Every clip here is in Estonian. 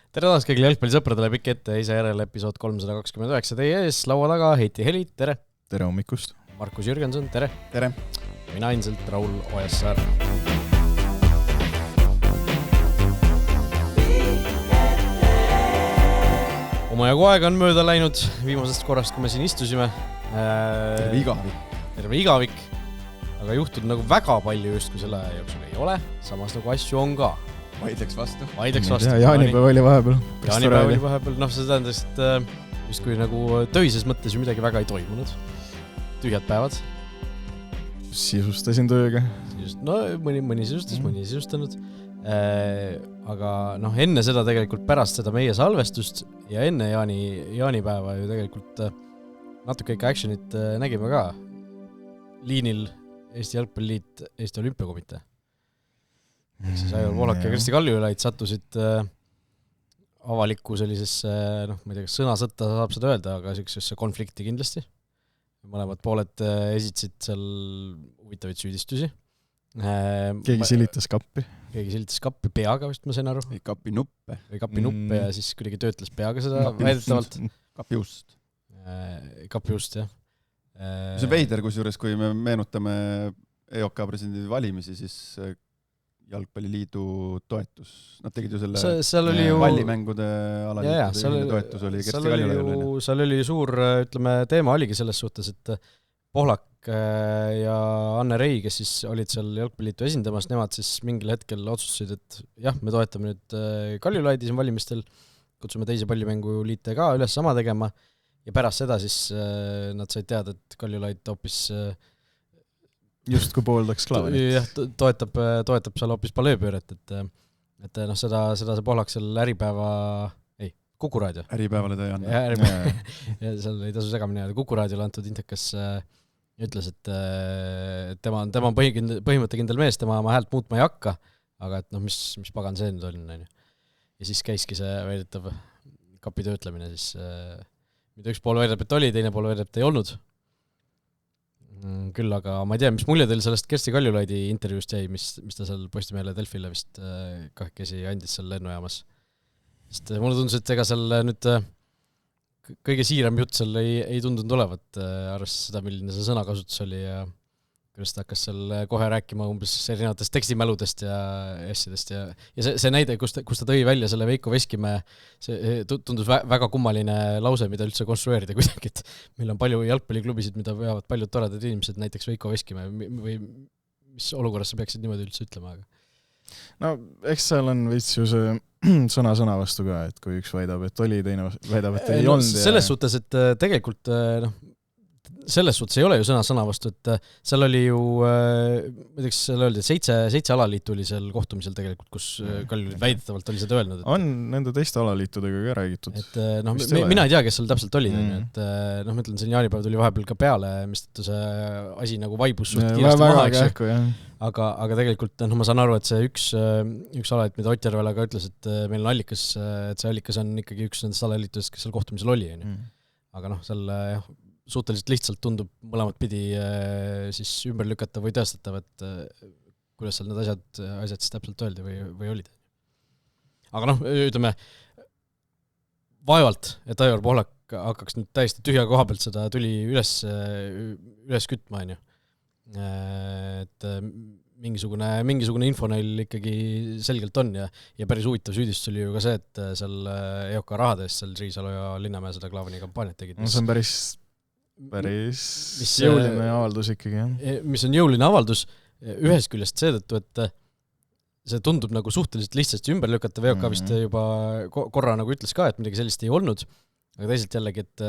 Tere taas kõigile jalgpallisõpradele, pikk ette ise järele episood 329 teie ees, laua taga Heiti Heli, tere! Tere hommikust! Markus Jürgenson, tere! Tere! Mina endiselt Raul Ojasaar. Omajagu aega on mööda läinud viimasest korrast, kui me siin istusime. Terve igavik. Aga juhtud nagu väga palju just, kui selle jooksul ei ole. Samas nagu asju on ka. Vaidleks vastu. Jaanipäev oli vahepeal. Jaanipäev oli vahepeal. See tähendas, et just kui nagu töises mõttes ju midagi väga ei toimunud. Tühjad päevad. Sisustasin tööga. No mõni sisustas, mõni ei sisustanud. Aga enne seda tegelikult pärast seda meie salvestust ja enne jaanipäeva ju tegelikult natuke ikka actionit nägime ka. Liinil Eesti Jalgpalliliit, Eesti Olümpiakomitee. Siis Aivar Pohlak ja Kristi Kaljulaid sattusid avalikku sellisesse, ma ei tea, kas sõnasõtta saab seda öelda, aga sellisesse konflikti kindlasti. Mõlemad pooled esitasid seal huvitavaid süüdistusi. Keegi silitas kappi. Keegi silitas kappi peaga, vist ma sain aru. Või kapi nuppe. Või kapi nuppe ja siis kuidagi töötles peaga seda väidetavalt. Kapi just. Kapi just, jah. See on veider, kusjuures, kui me meenutame EOK presidendi valimisi, siis Jalgpalliliidu toetus. Nad tegid ju selle vallimängude alaliitude toetus oli Kersti Kaljulaidile. Seal oli suur, ütleme, teema oligi selles suhtes, et Pohlak ja Anne Rei, kes siis olid seal Jalgpalliliitu esindamas, nemad siis mingil hetkel otsustasid, et jah, me toetame nüüd Kaljulaidi siin valimistel, kutsume teisi pallimänguliite ka üles sama tegema ja pärast seda siis nad said teada, et Kaljulaid hoopis just kui pooldaks Klaavanit. Jah, toetab seal hoopis paleepööret, et seda see Pohlak seal Kuku Raadio. Äripäevale ta ei anna. Ja seal ei tasu segamini jääda. Kuku Raadiole antud intekas ütles, et tema on põhimõttekindel mees, tema oma häält muutma ei hakka, aga et mis pagan see nüüd on. Ja siis käiski see väidetav kapi töötlemine, siis mida üks pool väidab, et oli, teine pool väidab, et ei olnud. Küll, aga ma ei tea, mis mulje teil sellest Kersti Kaljulaidi intervjuust jäi, mis ta seal Postimehele Delfile vist kahekesi andis seal lennujaamas. Sest mulle tundus, et ega seal nüüd kõige siiram jutt seal ei tundunud olevat, arvestades seda, milline see sõnakasutus oli ja kuidas ta hakkas seal kohe rääkima umbes erinevatest tekstimäludest ja asjadest ja see näide, kus ta tõi välja selle Veiko Veskimäe, see tundus väga kummaline lause, mida üldse konstrueerida kuidagi, et meil on palju jalgpalliklubisid, mida veavad paljud toredad inimesed, näiteks Veiko Veskimäe või mis olukorras sa peaksid niimoodi üldse ütlema, aga? No, eks seal on veits ju see sõna vastu ka, et kui üks väidab, et oli, teine väidab, et ei olnud. Selles suhtes, et tegelikult selles suhtes ei ole ju sõna vastu, et seal oli ju, ma teaks, seal öeldi, et 7 alaliitu oli seal kohtumisel tegelikult, kus Kaljulaid väidetavalt oli seda öelnud. On nende teiste alaliitudega ka räägitud. Et mina ei tea, kes seal täpselt oli, et ma ütlen, see jaanipäev tuli vahepeal ka peale, mistõttu see asi nagu vaibus suht kiiresti maha, eks. Aga tegelikult ma saan aru, et see üks alaliit, mida Ott Järvela ka ütles, et meil on allikas, et see allikas on ikkagi üks nendest alaliitudest, kes seal kohtumisel oli. Aga seal suhteliselt lihtsalt tundub mõlemat pidi siis ümber lükata või tõestatav, et kuidas seal need asjad siis täpselt öeldi või olid. Aga ütleme, vaevalt, et Aivar Pohlak hakkaks nüüd täiesti tühja koha pealt seda tuli üles kütma, on ju. Et mingisugune info neil ikkagi selgelt on ja päris huvitav süüdistus oli ju ka see, et seal EOK rahadest seal Riisalu ja Linnamäe seda Klaavani kampaaniat tegid. See on päris jõuline avaldus ikkagi, jah. Mis on jõuline avaldus ühest küljest seetõttu, et see tundub nagu suhteliselt lihtsasti ümber lükata, VOK vist juba korra nagu ütles ka, et midagi sellist ei olnud, aga teisalt jällegi, et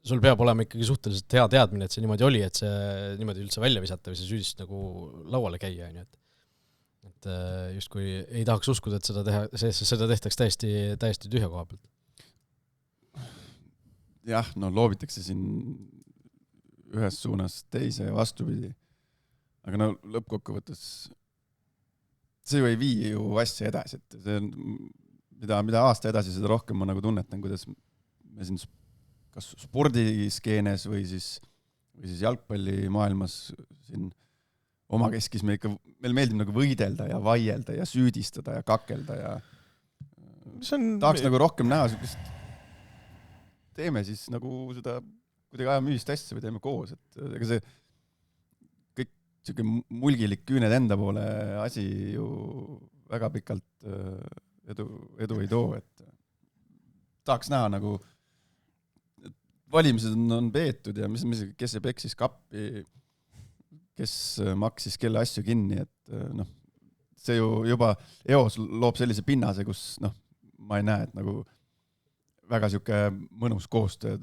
sul peab olema ikkagi suhteliselt hea teadmine, et see niimoodi oli, et see niimoodi üldse välja visata või see süüdist nagu lauale käia, et just kui ei tahaks uskuda, et seda tehtaks täiesti tühja koha pealt. Jah, loobitakse siin ühes suunas teise ja vastupidi. Aga lõppkokkuvõttes see ju ei vii ju asja edasi, et see on, mida aasta edasi, seda rohkem ma nagu tunnetan, kuidas me siin kas spordiskeenes või siis jalgpallimaailmas siin omakeskis meil meeldib nagu võidelda ja vaielda ja süüdistada ja kakelda ja tahaks nagu rohkem näha sellist, teeme siis nagu seda, kuidagi ajame ühist asja või teeme koos, et ega see kõik siuke mulgilik küüned enda poole asi ju väga pikalt edu ei too, et tahaks näha nagu, valimised on peetud ja kes see peksis kappi, kes maksis kelle asju kinni, et noh, see ju juba eos loob sellise pinnase, kus noh, ma ei näe, et nagu väga siuke mõnus koostöö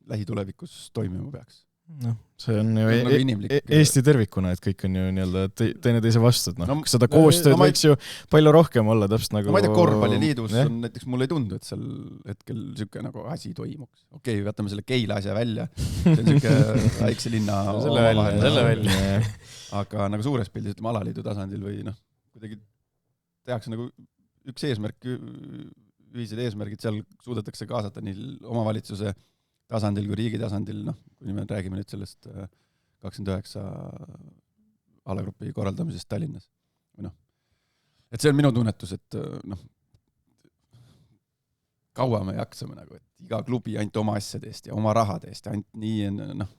lähitulevikus toimima peaks. No, see on ju nagu inimlik. Eesti tervikuna, et kõik on ju nii-öelda teineteise vastu, et noh, seda koostööd võiks ju palju rohkem olla, täpselt nagu... ma ei tea, korvpalliliidus on näiteks, mulle ei tundu, et seal hetkel siuke nagu asi toimuks. Okei, võtame selle Keila asja välja, see on siuke väikse linna selle välja. Aga nagu suures pildis, ütleme alaliidu tasandil või noh, kuidagi tehakse nagu üks eesmärk, ühised eesmärgid, seal suudetakse kaasata nii omavalitsuse tasandil kui riigi tasandil, noh, kui me räägime nüüd sellest 29 alagrupi korraldamisest Tallinnas. Või noh, et see on minu tunnetus, et noh, kaua me jaksame nagu, et iga klubi ainult oma asjadest ja oma rahadest ja ainult nii, noh,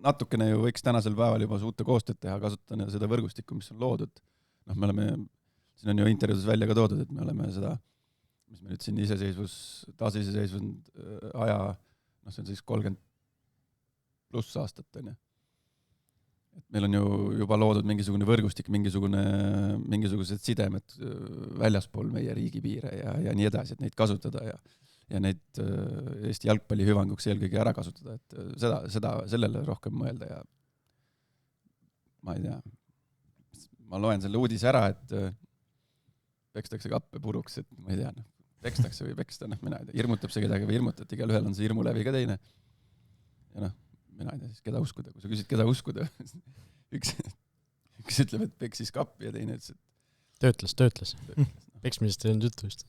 natukene ju võiks tänasel päeval juba suuta koostööd teha, kasutada seda võrgustikku, mis on loodud. Noh, me oleme, siin on ju intervjuudes välja ka toodud, et me oleme seda, mis me nüüd siin taasiseseisvund aja, noh, see on siis 30 pluss aastat, on ju. Et meil on ju juba loodud mingisugune võrgustik, mingisugused sidemed väljaspool meie riigipiire ja nii edasi, et neid kasutada ja neid Eesti jalgpalli hüvanguks eelkõige ära kasutada, et sellele rohkem mõelda ja ma ei tea, ma loen selle uudise ära, et pekstakse kappe puruks, et ma ei tea, pekstakse või peksta, noh, mina ei tea, hirmutab see kedagi või hirmutab, igal ühel on see hirmulävi ka teine. Ja noh, mina ei tea siis, keda uskuda, kui sa küsid, keda uskuda. Üks ütleb, et peksis kappi ja teine ütles, et töötles. Peksmisest ei olnud juttu just.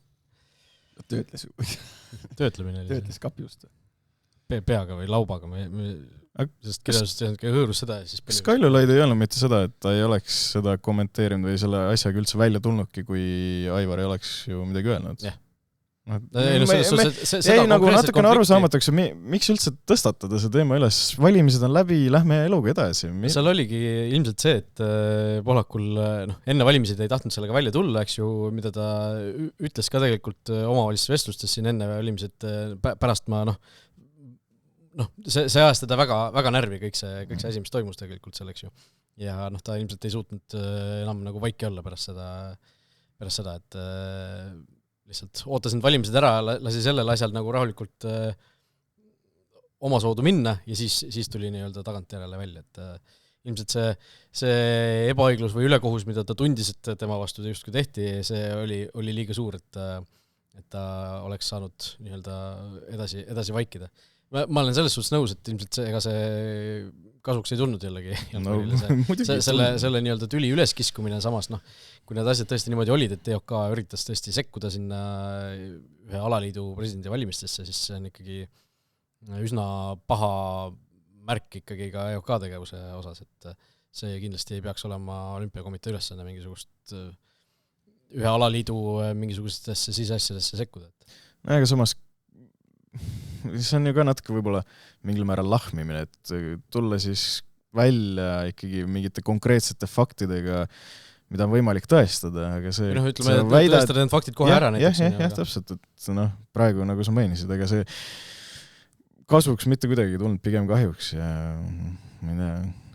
Töötles kapi just. Peaga või laubaga, sest kirjasust hõõrus seda ja siis... Kas Kaljulaid ei öelnud mitte seda, et ta ei oleks seda kommenteerinud või selle asjaga üldse välja tulnudki, kui Aivar ei oleks ju midagi öelnud? Jah. Jäi nagu natukene arusaamatuks, miks üldse tõstatada see teema üles, valimised on läbi, lähme eluga edasi. Seal oligi ilmselt see, et Pohlakul enne valimised ei tahtnud sellega välja tulla, eks ju, mida ta ütles ka tegelikult omavalitsuste vestlustes siin enne valimised, pärast ma see ajas teda väga närvi kõik see asi, mis toimus tegelikult selleks ju. Ja ta ilmselt ei suutnud enam nagu vaiki olla pärast seda, et lihtsalt ootasin valimised ära, lasi sellel asjal nagu rahulikult oma soodu minna ja siis tuli nii-öelda tagantjärele välja, et ilmselt see ebaõiglus või ülekohus, mida ta tundis, et tema vastu justkui tehti, see oli liiga suur, et ta oleks saanud nii-öelda edasi vaikida. Ma olen selles suhtes nõus, et ilmselt ega see kasuks ei tulnud jällegi. Selle nii-öelda tüli üleskiskumine samas, kui need asjad tõesti niimoodi olid, et EOK üritas tõesti sekkuda sinna ühe alaliidu presidendi valimistesse, siis see on ikkagi üsna paha märk ikkagi ka EOK tegevuse osas, et see kindlasti ei peaks olema olümpiakomitee ülesanne mingisugust ühe alaliidu mingisugustesse siseasjadesse sekkuda. Aga samas see on ju ka natuke võib-olla mingil määral lahmimine, et tulla siis välja ikkagi mingite konkreetsete faktidega, mida on võimalik tõestada, aga see... tõestada need faktid kohe ära näiteks. Jah, täpselt, et praegu nagu sa mainisid, aga see kasuks mitte kuidagi tulnud, pigem kahjuks ja ma ei tea,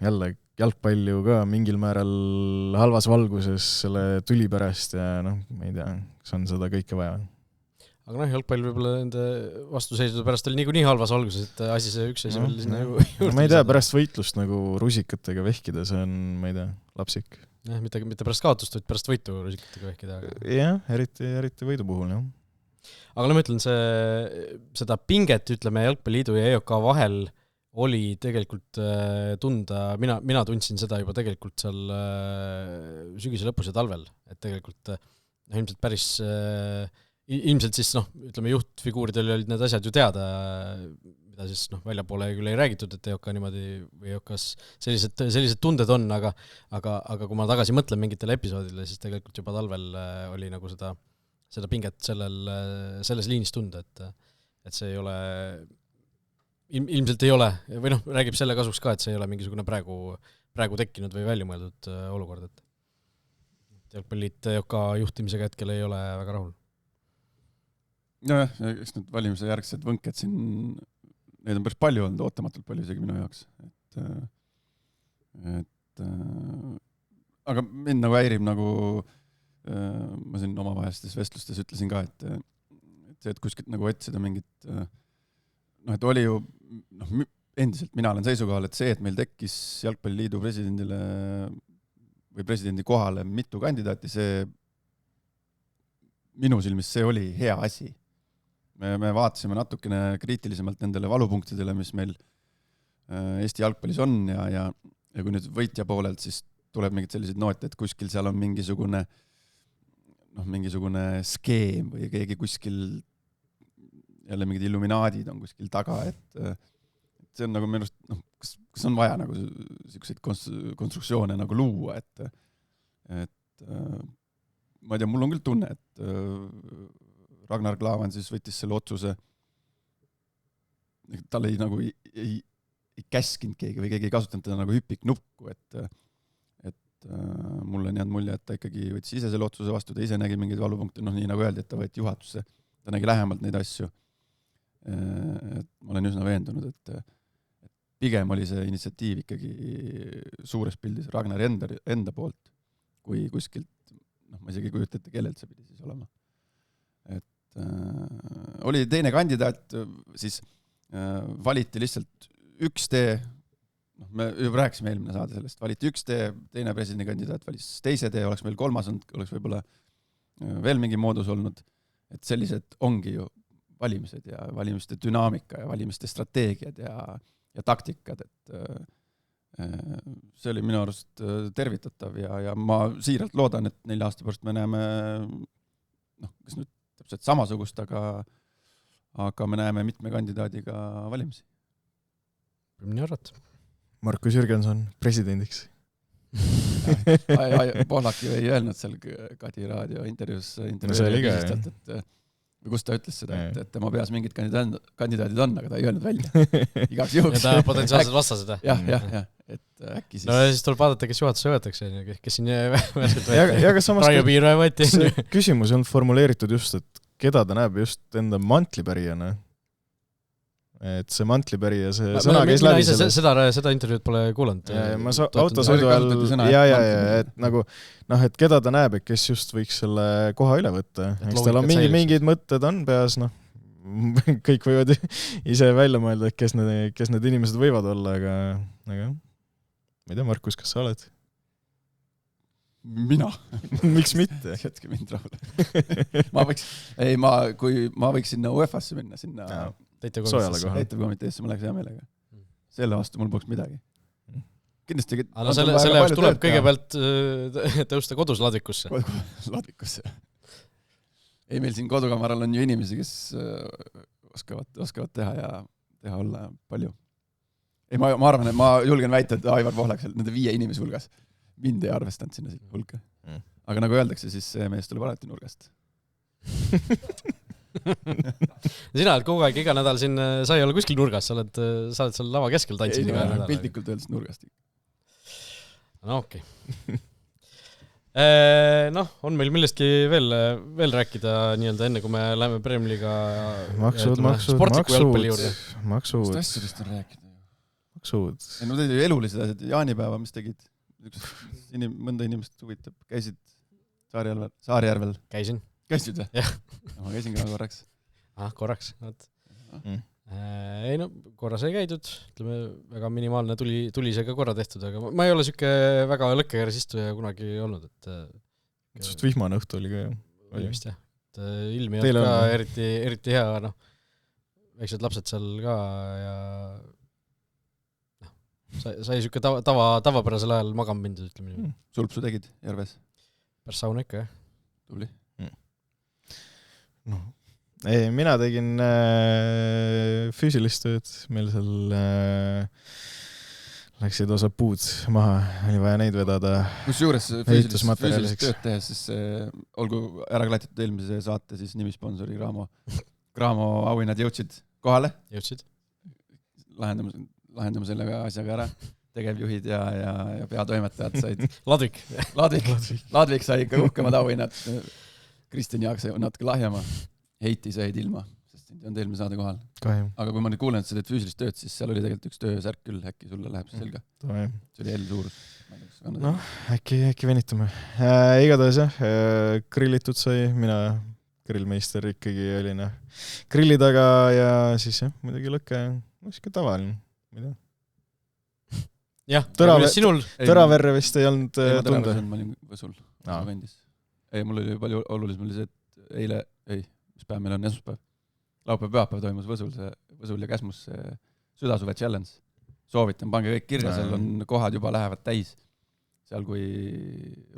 jälle jalgpall ju ka mingil määral halvas valguses selle tüli pärast ja ma ei tea, kas on seda kõike vaja. Aga jalgpall võib-olla nende vastuseisude pärast oli nii halvas valguses, et üks asi veel sinna juurde. Ma ei tea, pärast võitlust nagu rusikatega vehkida, see on, ma ei tea, lapsik. Jah, mitte pärast kaotust, vaid pärast võitu rusikatega vehkida. Jah, eriti võidu puhul, jah. Aga ma ütlen, seda pinget, ütleme, Jalgpalliliidu ja EOK vahel oli tegelikult tunda, mina tundsin seda juba tegelikult seal sügise lõpus ja talvel, et tegelikult ilmselt päris... Ilmselt siis, ütleme, juhtfiguuridel olid need asjad ju teada, mida siis väljapoole küll ei räägitud, et EOK niimoodi või EOKs sellised tunded on, aga kui ma tagasi mõtlen mingitele episoodile, siis tegelikult juba talvel oli nagu seda seda pinget selles liinis tunda, et see ei ole, ilmselt ei ole, või noh, räägib selle kasuks ka, et see ei ole mingisugune praegu tekkinud või väljamõeldud olukord, et jalgpalliit EOK juhtimisega hetkel ei ole väga rahul. Nojah, eks need valimise järgsed võnked siin, neid on päris palju olnud, ootamatult palju isegi minu jaoks. Aga mind nagu häirib, nagu ma siin omavahelistes vestlustes ütlesin ka, et kuskilt nagu otsida mingit, et oli ju, endiselt mina olen seisukohal, et see, et meil tekkis Jalgpalliliidu presidendile või presidendi kohale mitu kandidaati, see minu silmis see oli hea asi. Me vaatasime natukene kriitilisemalt nendele valupunktidele, mis meil Eesti jalgpallis on ja kui nüüd võitja poolelt, siis tuleb mingid sellised noote, et kuskil seal on mingisugune skeem või keegi kuskil jälle mingid illuminaadid on kuskil taga, et see on nagu minu arust, kas on vaja nagu selliseid konstruktsioone nagu luua, et ma ei tea, mul on küll tunne, et Ragnar Klavan siis võttis selle otsuse, tal ei nagu ei käskinud keegi või keegi ei kasutanud teda nagu hüpiknuppu, et mulle on jäänud mulje, et ta ikkagi võttis ise selle otsuse vastu, ta ise nägi mingeid valupunkte, nii nagu öeldi, et ta võeti juhatusse, ta nägi lähemalt neid asju. Et ma olen üsna veendunud, et pigem oli see initsiatiiv ikkagi suures pildis Ragnari enda poolt, kui kuskilt, ma isegi kujuta ette, kellelt see pidi siis olema. Et oli teine kandidaat, siis valiti lihtsalt üks tee, me juba rääkisime eelmine saade sellest, valiti üks tee, teine presidendi kandidaat valis teise tee, oleks meil kolmas olnud, oleks võib-olla veel mingi moodus olnud, et sellised ongi ju valimised ja valimiste dünaamika ja valimiste strateegiad ja taktikad, et see oli minu arust tervitatav ja ma siiralt loodan, et 4 aasta pärast me näeme, kas nüüd täpselt samasugust, aga me näeme mitme kandidaadiga valimisi. Nii arvad? Markus Jürgenson presidendiks. Pohlak ju ei öelnud seal Kadi raadio intervjuus või kus ta ütles seda, et tema peas mingid kandidaadid on, aga ta ei öelnud välja. Igaks juhuks. Ja ta potentsiaalselt vastas seda. Jah, et äkki siis... No siis tuleb vaadata, kes juhatusse võetakse, kes siin ja samas Raio Piirve võeti. Küsimus on formuleeritud just, et keda ta näeb just enda mantlipärijana. Et see mantlipärija, see sõna käis läbi seda intervjuud pole kuulanud. Ma autosõidu ajal, et nagu, et keda ta näeb, et kes just võiks selle koha üle võtta. Eks tal on mingid mõtted on peas, kõik võivad ise välja mõelda, et kes need inimesed võivad olla, aga ma ei tea, Markus, kas sa oled? Mina? Miks mitte? Jätke mind rahule. Kui ma võiks sinna UEFA-sse minna, sinna täitevkomiteesse, ma läheks hea meelega. Selle vastu mul poleks midagi. Kindlasti... selle jaoks tuleb kõigepealt tõusta kodus ladvikusse. Ladvikusse. Ei, meil siin kodukamaral on ju inimesi, kes oskavad teha ja teha olla palju. Ei, ma arvan, et ma julgen väita, et Aivar Pohlak seal nende 5 inimese hulgas mind ei arvestanud sinna hulka. Aga nagu öeldakse, siis see mees tuleb alati nurgast. Sina oled kogu aeg iga nädal siin, sa ei ole kuskil nurgas, sa oled seal lava keskel tantsid iga nädal. Piltlikult öeldes nurgast. No okei. On meil millestki veel rääkida nii-öelda enne, kui me läheme Premiliga sportliku jalgpalli juurde. Maksud. Mis asjadest on rääkida? Maksud. No teid ju elulised asjad. Jaanipäeva, mis tegid? Mõnda inimest huvitab. Käisid Saarjärvel? Käisin. Käisid või? Jah. Ma käisin ka korraks. Korraks. Ei korras ei käidud. Ütleme, väga minimaalne tuli see ka korra tehtud, aga ma ei ole süke väga lõkkekeres istuja kunagi olnud. Sest vihmane õhtu oli ka ju. Oli vist jah. Ilmi ei olnud ka eriti hea. Väiksed lapsed seal ka ja sai süke tavapärasel ajal magama mindud, ütleme. Sulpsu tegid järves? Päris sauna ikka, jah. Tubli. Ei, mina tegin füüsilist tööd meil seal läksid osad puud maha, oli vaja neid vedada. Kusjuures ehitusmaterjaliks. füüsilist tööd tehes, siis olgu ära klatitud eelmise saate siis nimisponsori Graamo auhinnad jõudsid kohale. Jõudsid. Lahendame sellega asjaga ära. Tegevjuhid ja peatoimetajad said. Ladvik sai ikka uhkemad auhinnad. Kristjan Jaak sai natuke lahjama. Heiti said ilma, sest ei olnud eelmine saade kohal. Aga kui ma nüüd kuulen, et sa teed füüsilist tööd, siis seal oli tegelikult üks töösärk küll, äkki sulle läheb see selga. See oli suurus. Noh, äkki venitame. Igatahes jah, grillitud sai, mina grillmeister ikkagi olin grilli taga ja siis jah, muidugi lõkke, siuke tavaline, ma ei tea. Jah, sinul tõraverre vist ei olnud tunda. Ma olin Võsul kandis. Ei, mul oli palju olulisem oli see, et eile, mis päev meil on, esmaspäev. Laupäev pühapäev toimus Võsul ja Käsmus südasuve challenge. Soovitan, pange kõik kirja, seal on kohad juba lähevad täis. Seal kui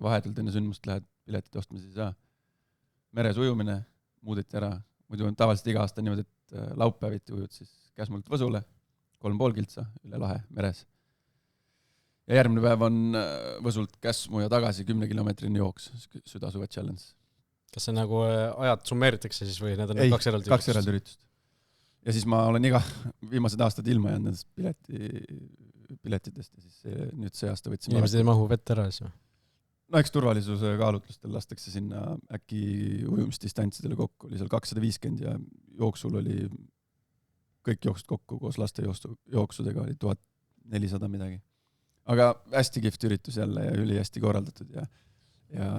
vahetult enne sündmust lähed piletid ostmise ei saa. Meres ujumine muudeti ära. Muidu on tavaliselt iga aasta niimoodi, et laupäeviti ujud siis Käsmult Võsule, 3,5 kiltsa üle lahe meres. Ja järgmine päev on Võsult Käsmu ja tagasi 10 kilomeetrini jooks, südasuve challenge. Kas see nagu ajad summeeritakse siis või need on kaks eraldi üritust? Ja siis ma olen viimased aastad ilma jäänud nendest piletitest ja siis nüüd see aasta võtsime. Inimesed ei mahu vett ära siis või? No eks turvalisuse kaalutlustel lastakse sinna äkki ujumisdistantsidele kokku. Oli seal 250 ja jooksul oli kõik jooksud kokku koos laste jooksudega oli 1400 midagi. Aga hästi kihvt üritus jälle ja üli hästi korraldatud ja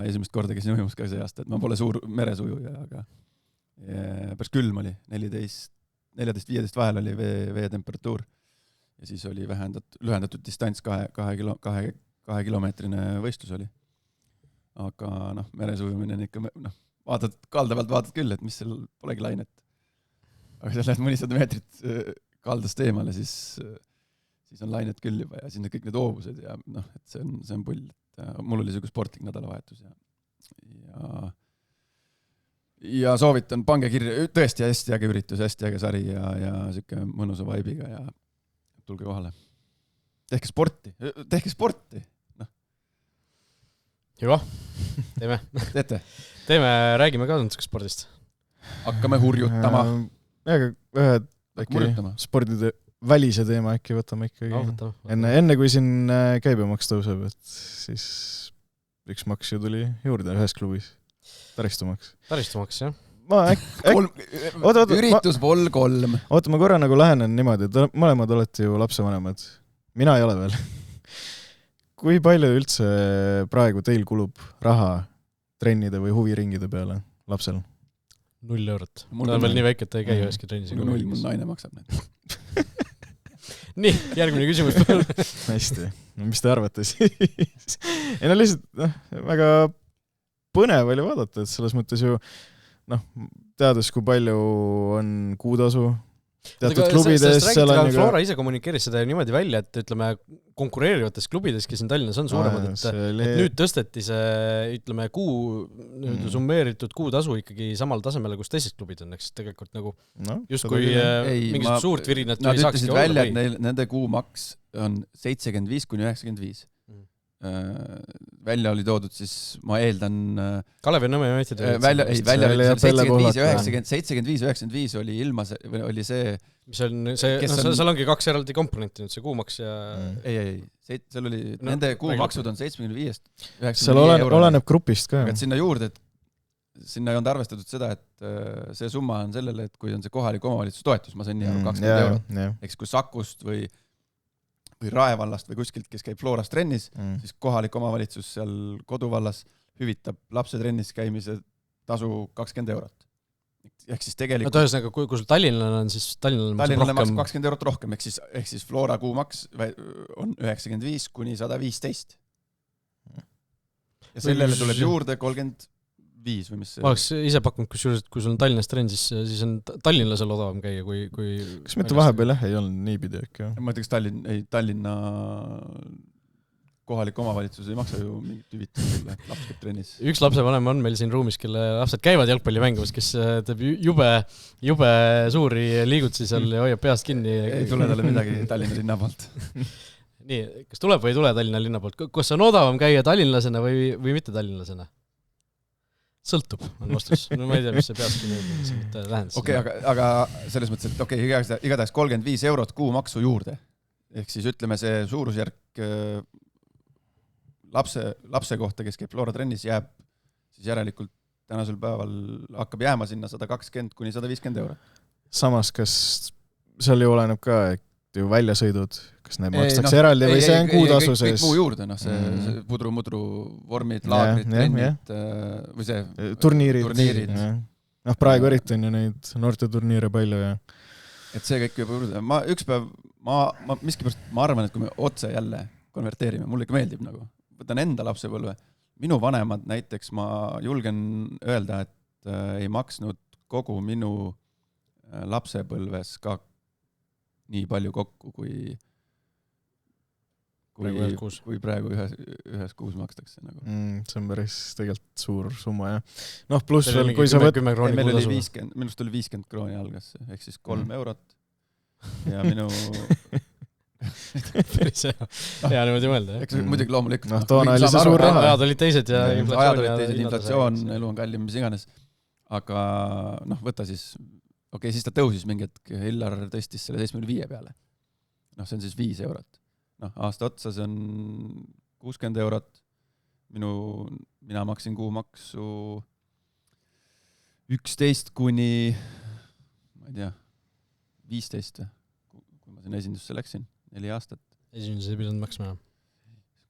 esimest korda käisin ujumus ka see aasta, et ma pole suur meresujuja, aga päris külm oli, 14-15 vahel oli vee temperatuur ja siis oli lühendatud distants 2 kilomeetrine võistlus oli. Aga meresujumine on ikka, vaatad kalda pealt, vaatad küll, et mis seal polegi lainet. Aga seal lähed mõnisada meetrit kaldast eemale, siis on lainet küll juba ja sinna kõik need hoovused ja et see on pull. Mul oli selline sportlik nädalavahetus ja soovitan, pange kirja, tõesti hästi äge üritus, hästi äge sari ja siuke mõnusa vaibiga ja tulge kohale. Tehke sporti. Juba, teeme. Teeme, räägime ka spordist. Hakkame hurjutama. Ühed spordide välise teema äkki võtame ikkagi. Enne kui siin käibemaks tõuseb, et siis üks maks ju tuli juurde ühes klubis. Taristumaks, jah. Üritus vol 3. Oota, ma korra nagu lähenen niimoodi, et mõlemad olete ju lapsevanemad. Mina ei ole veel. Kui palju üldse praegu teil kulub raha trennide või huviringide peale lapsel? 0 eurot. Ta on veel nii väike, et ta ei käi üheski trennis. Mul 0, mul naine maksab need. Nii, järgmine küsimus. Hästi. Mis te arvate siis? Ei no lihtsalt väga põnev oli vaadata, et selles mõttes ju teades, kui palju on kuutasu teatud klubides. Flora ise kommunikeeris seda niimoodi välja, et ütleme konkureerivates klubides, kes siin Tallinnas on suuremad, et nüüd tõsteti see summeeritud kuutasu ikkagi samal tasemele, kus teised klubid on, eks tegelikult nagu just kui mingit suurt virinat ei saakski olla. Nad ütlesid välja, et nende kuumaks on 75-95. Välja oli toodud siis, ma eeldan Kalevi Nõmme meetid välja 75-95 oli ilma oli see mis on see, seal ongi 2 eraldi komponenti nüüd, see kuumaks ja ei, seal oli nende kuumaksud on 75-95 seal oleneb grupist ka. Aga sinna juurde, et sinna ei olnud arvestatud seda, et see summa on sellele, et kui on see kohalik omavalitsus toetus, ma sain nii aru 20 eurot, eks kui Sakust või Raevallast või kuskilt, kes käib Floras trennis, siis kohalik omavalitsus seal koduvallas hüvitab lapse trennis käimise tasu 20 eurot. Ehk siis tegelikult... Tõesõnaga, kui sul Tallinnal on, siis Tallinnale maksab 20 eurot rohkem, ehk siis Flora kuumaks on 95-115. Ja sellele tuleb juurde 35 või mis see... Ma oleks ise pakkunud, kui sul on Tallinnas trenn, siis on Tallinnasel odavam käia kui... Kas mitte vahepeal ei olnud niipidi äkki? Ma ütleks, Tallinna kohalik omavalitsus ei maksa ju mingit hüvitist laps käib trennis. Üks lapsevanem on meil siin ruumis, kelle lapsed käivad jalgpalli mängimas, kes teeb jube suuri liigutusi seal ja hoiab peast kinni. Ei tule talle midagi Tallinna linna poolt. nii, kas tuleb või ei tule Tallinna linna poolt? Kas on odavam käia tallinlasena või mitte tallinlasena? Sõltub, on vastus. No ma ei tea, mis see peast mitte tähendas. Okei, aga selles mõttes, et igatahes 35 eurot kuumaksu juurde. Ehk siis ütleme, see suurusjärk lapse kohta, kes käib Flora trennis, jääb siis järelikult tänasel päeval hakkab jääma sinna 120 kuni 150 eurot. Samas, kas seal ju oleneb ka, et ju väljasõidud, kas need makstakse eraldi või see on kuutasu sees? Kõik muu juurde, see pudru-mudru vormid, laagrid, trennid või see turniirid. Praegu eriti on ju neid noorteturniire palju ja et see kõik juba juurde. Üks päev, miskipärast ma arvan, et kui me otse jälle konverteerime, mulle ikka meeldib nagu, võtan enda lapsepõlve. Minu vanemad näiteks, ma julgen öelda, et ei maksnud kogu minu lapsepõlves ka nii palju kokku, kui praegu ühes kuus makstakse. Nagu. See on päris tegelikult suur summa, jah. Pluss veel, kui sa võt... Meil oli 50, minust oli 50 krooni algas, ehk siis 3 eurot. Ja minu... päris hea niimoodi mõelda, jah. Eks muidugi loomulikult. Toona oli see suur raha. Ajad olid teised ja inflatsioon, elu on kallim, mis iganes. Aga võta siis... Okei, siis ta tõusis mingi hetk, Illar tõstis selle 75 peale. See on siis 5 eurot. Aasta otsa see on 60 eurot. Mina maksin kuumaksu 11 kuni, ma ei tea, 15, kui ma sinna esindusse läksin, 4 aastat. Esinduse ei pidanud maksma.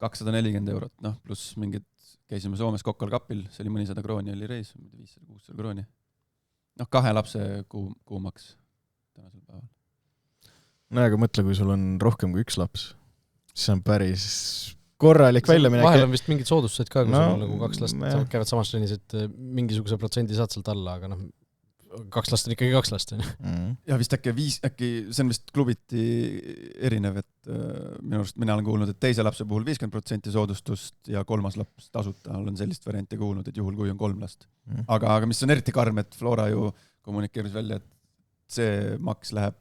240 eurot, pluss mingid, käisime Soomes Kokkal kapil, see oli mõnisada krooni, oli reis, 500-600 krooni. 2 lapse kuumaks tänasel päeval. Aga mõtle, kui sul on rohkem kui 1 laps, siis on päris korralik välja minek. Vahel on vist mingid soodustused ka, kui sul on nagu 2 last käivad samas trennis, et mingisuguse protsendi saad sealt alla, aga 2 last on ikkagi 2 last. Ja vist äkki see on vist klubiti erinev, et minu arust mina olen kuulnud, et teise lapse puhul 50% soodustust ja 3. laps tasuta. Olen sellist varianti kuulnud, et juhul kui on 3 last. Aga mis on eriti karm, et Flora ju kommunikeeris välja, et see maks läheb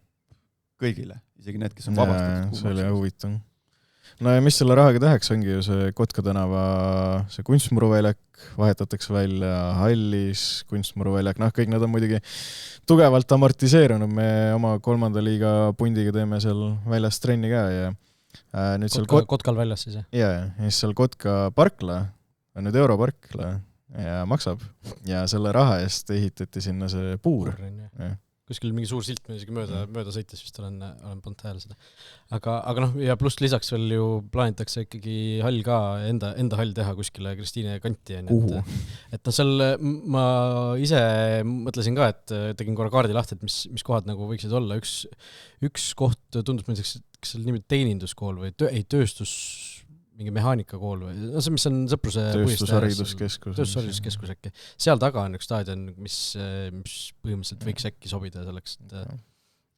kõigile, isegi need, kes on vabastatud. See oli huvitav. Ja mis selle rahaga tehakse, ongi ju see Kotka tänava see kunstmuruväljak, vahetatakse välja hallis, kunstmuruväljak, kõik need on muidugi tugevalt amortiseerunud. Me oma 3. liiga pundiga teeme seal väljas trenni ka ja nüüd seal Kotkal väljas siis, jah? Ja siis seal Kotka parkla on nüüd Europarkla ja maksab ja selle raha eest ehitati sinna see puur. Kuskil mingi suur silt me isegi mööda sõites, vist olen pannud hääle seda. Aga ja pluss lisaks veel ju plaanitakse ikkagi hall ka, enda hall teha kuskile Kristiine kanti. Et seal ma ise mõtlesin ka, et tegin korra kaardi lahti, et mis kohad nagu võiksid olla. Üks koht tundus mõiseks, kas seal nimi teeninduskool või tööstus, mingi mehaanikakool või see, mis on Sõpruse tööstushariduskeskus äkki. Seal taga on üks staadion, mis põhimõtteliselt võiks äkki sobida selleks,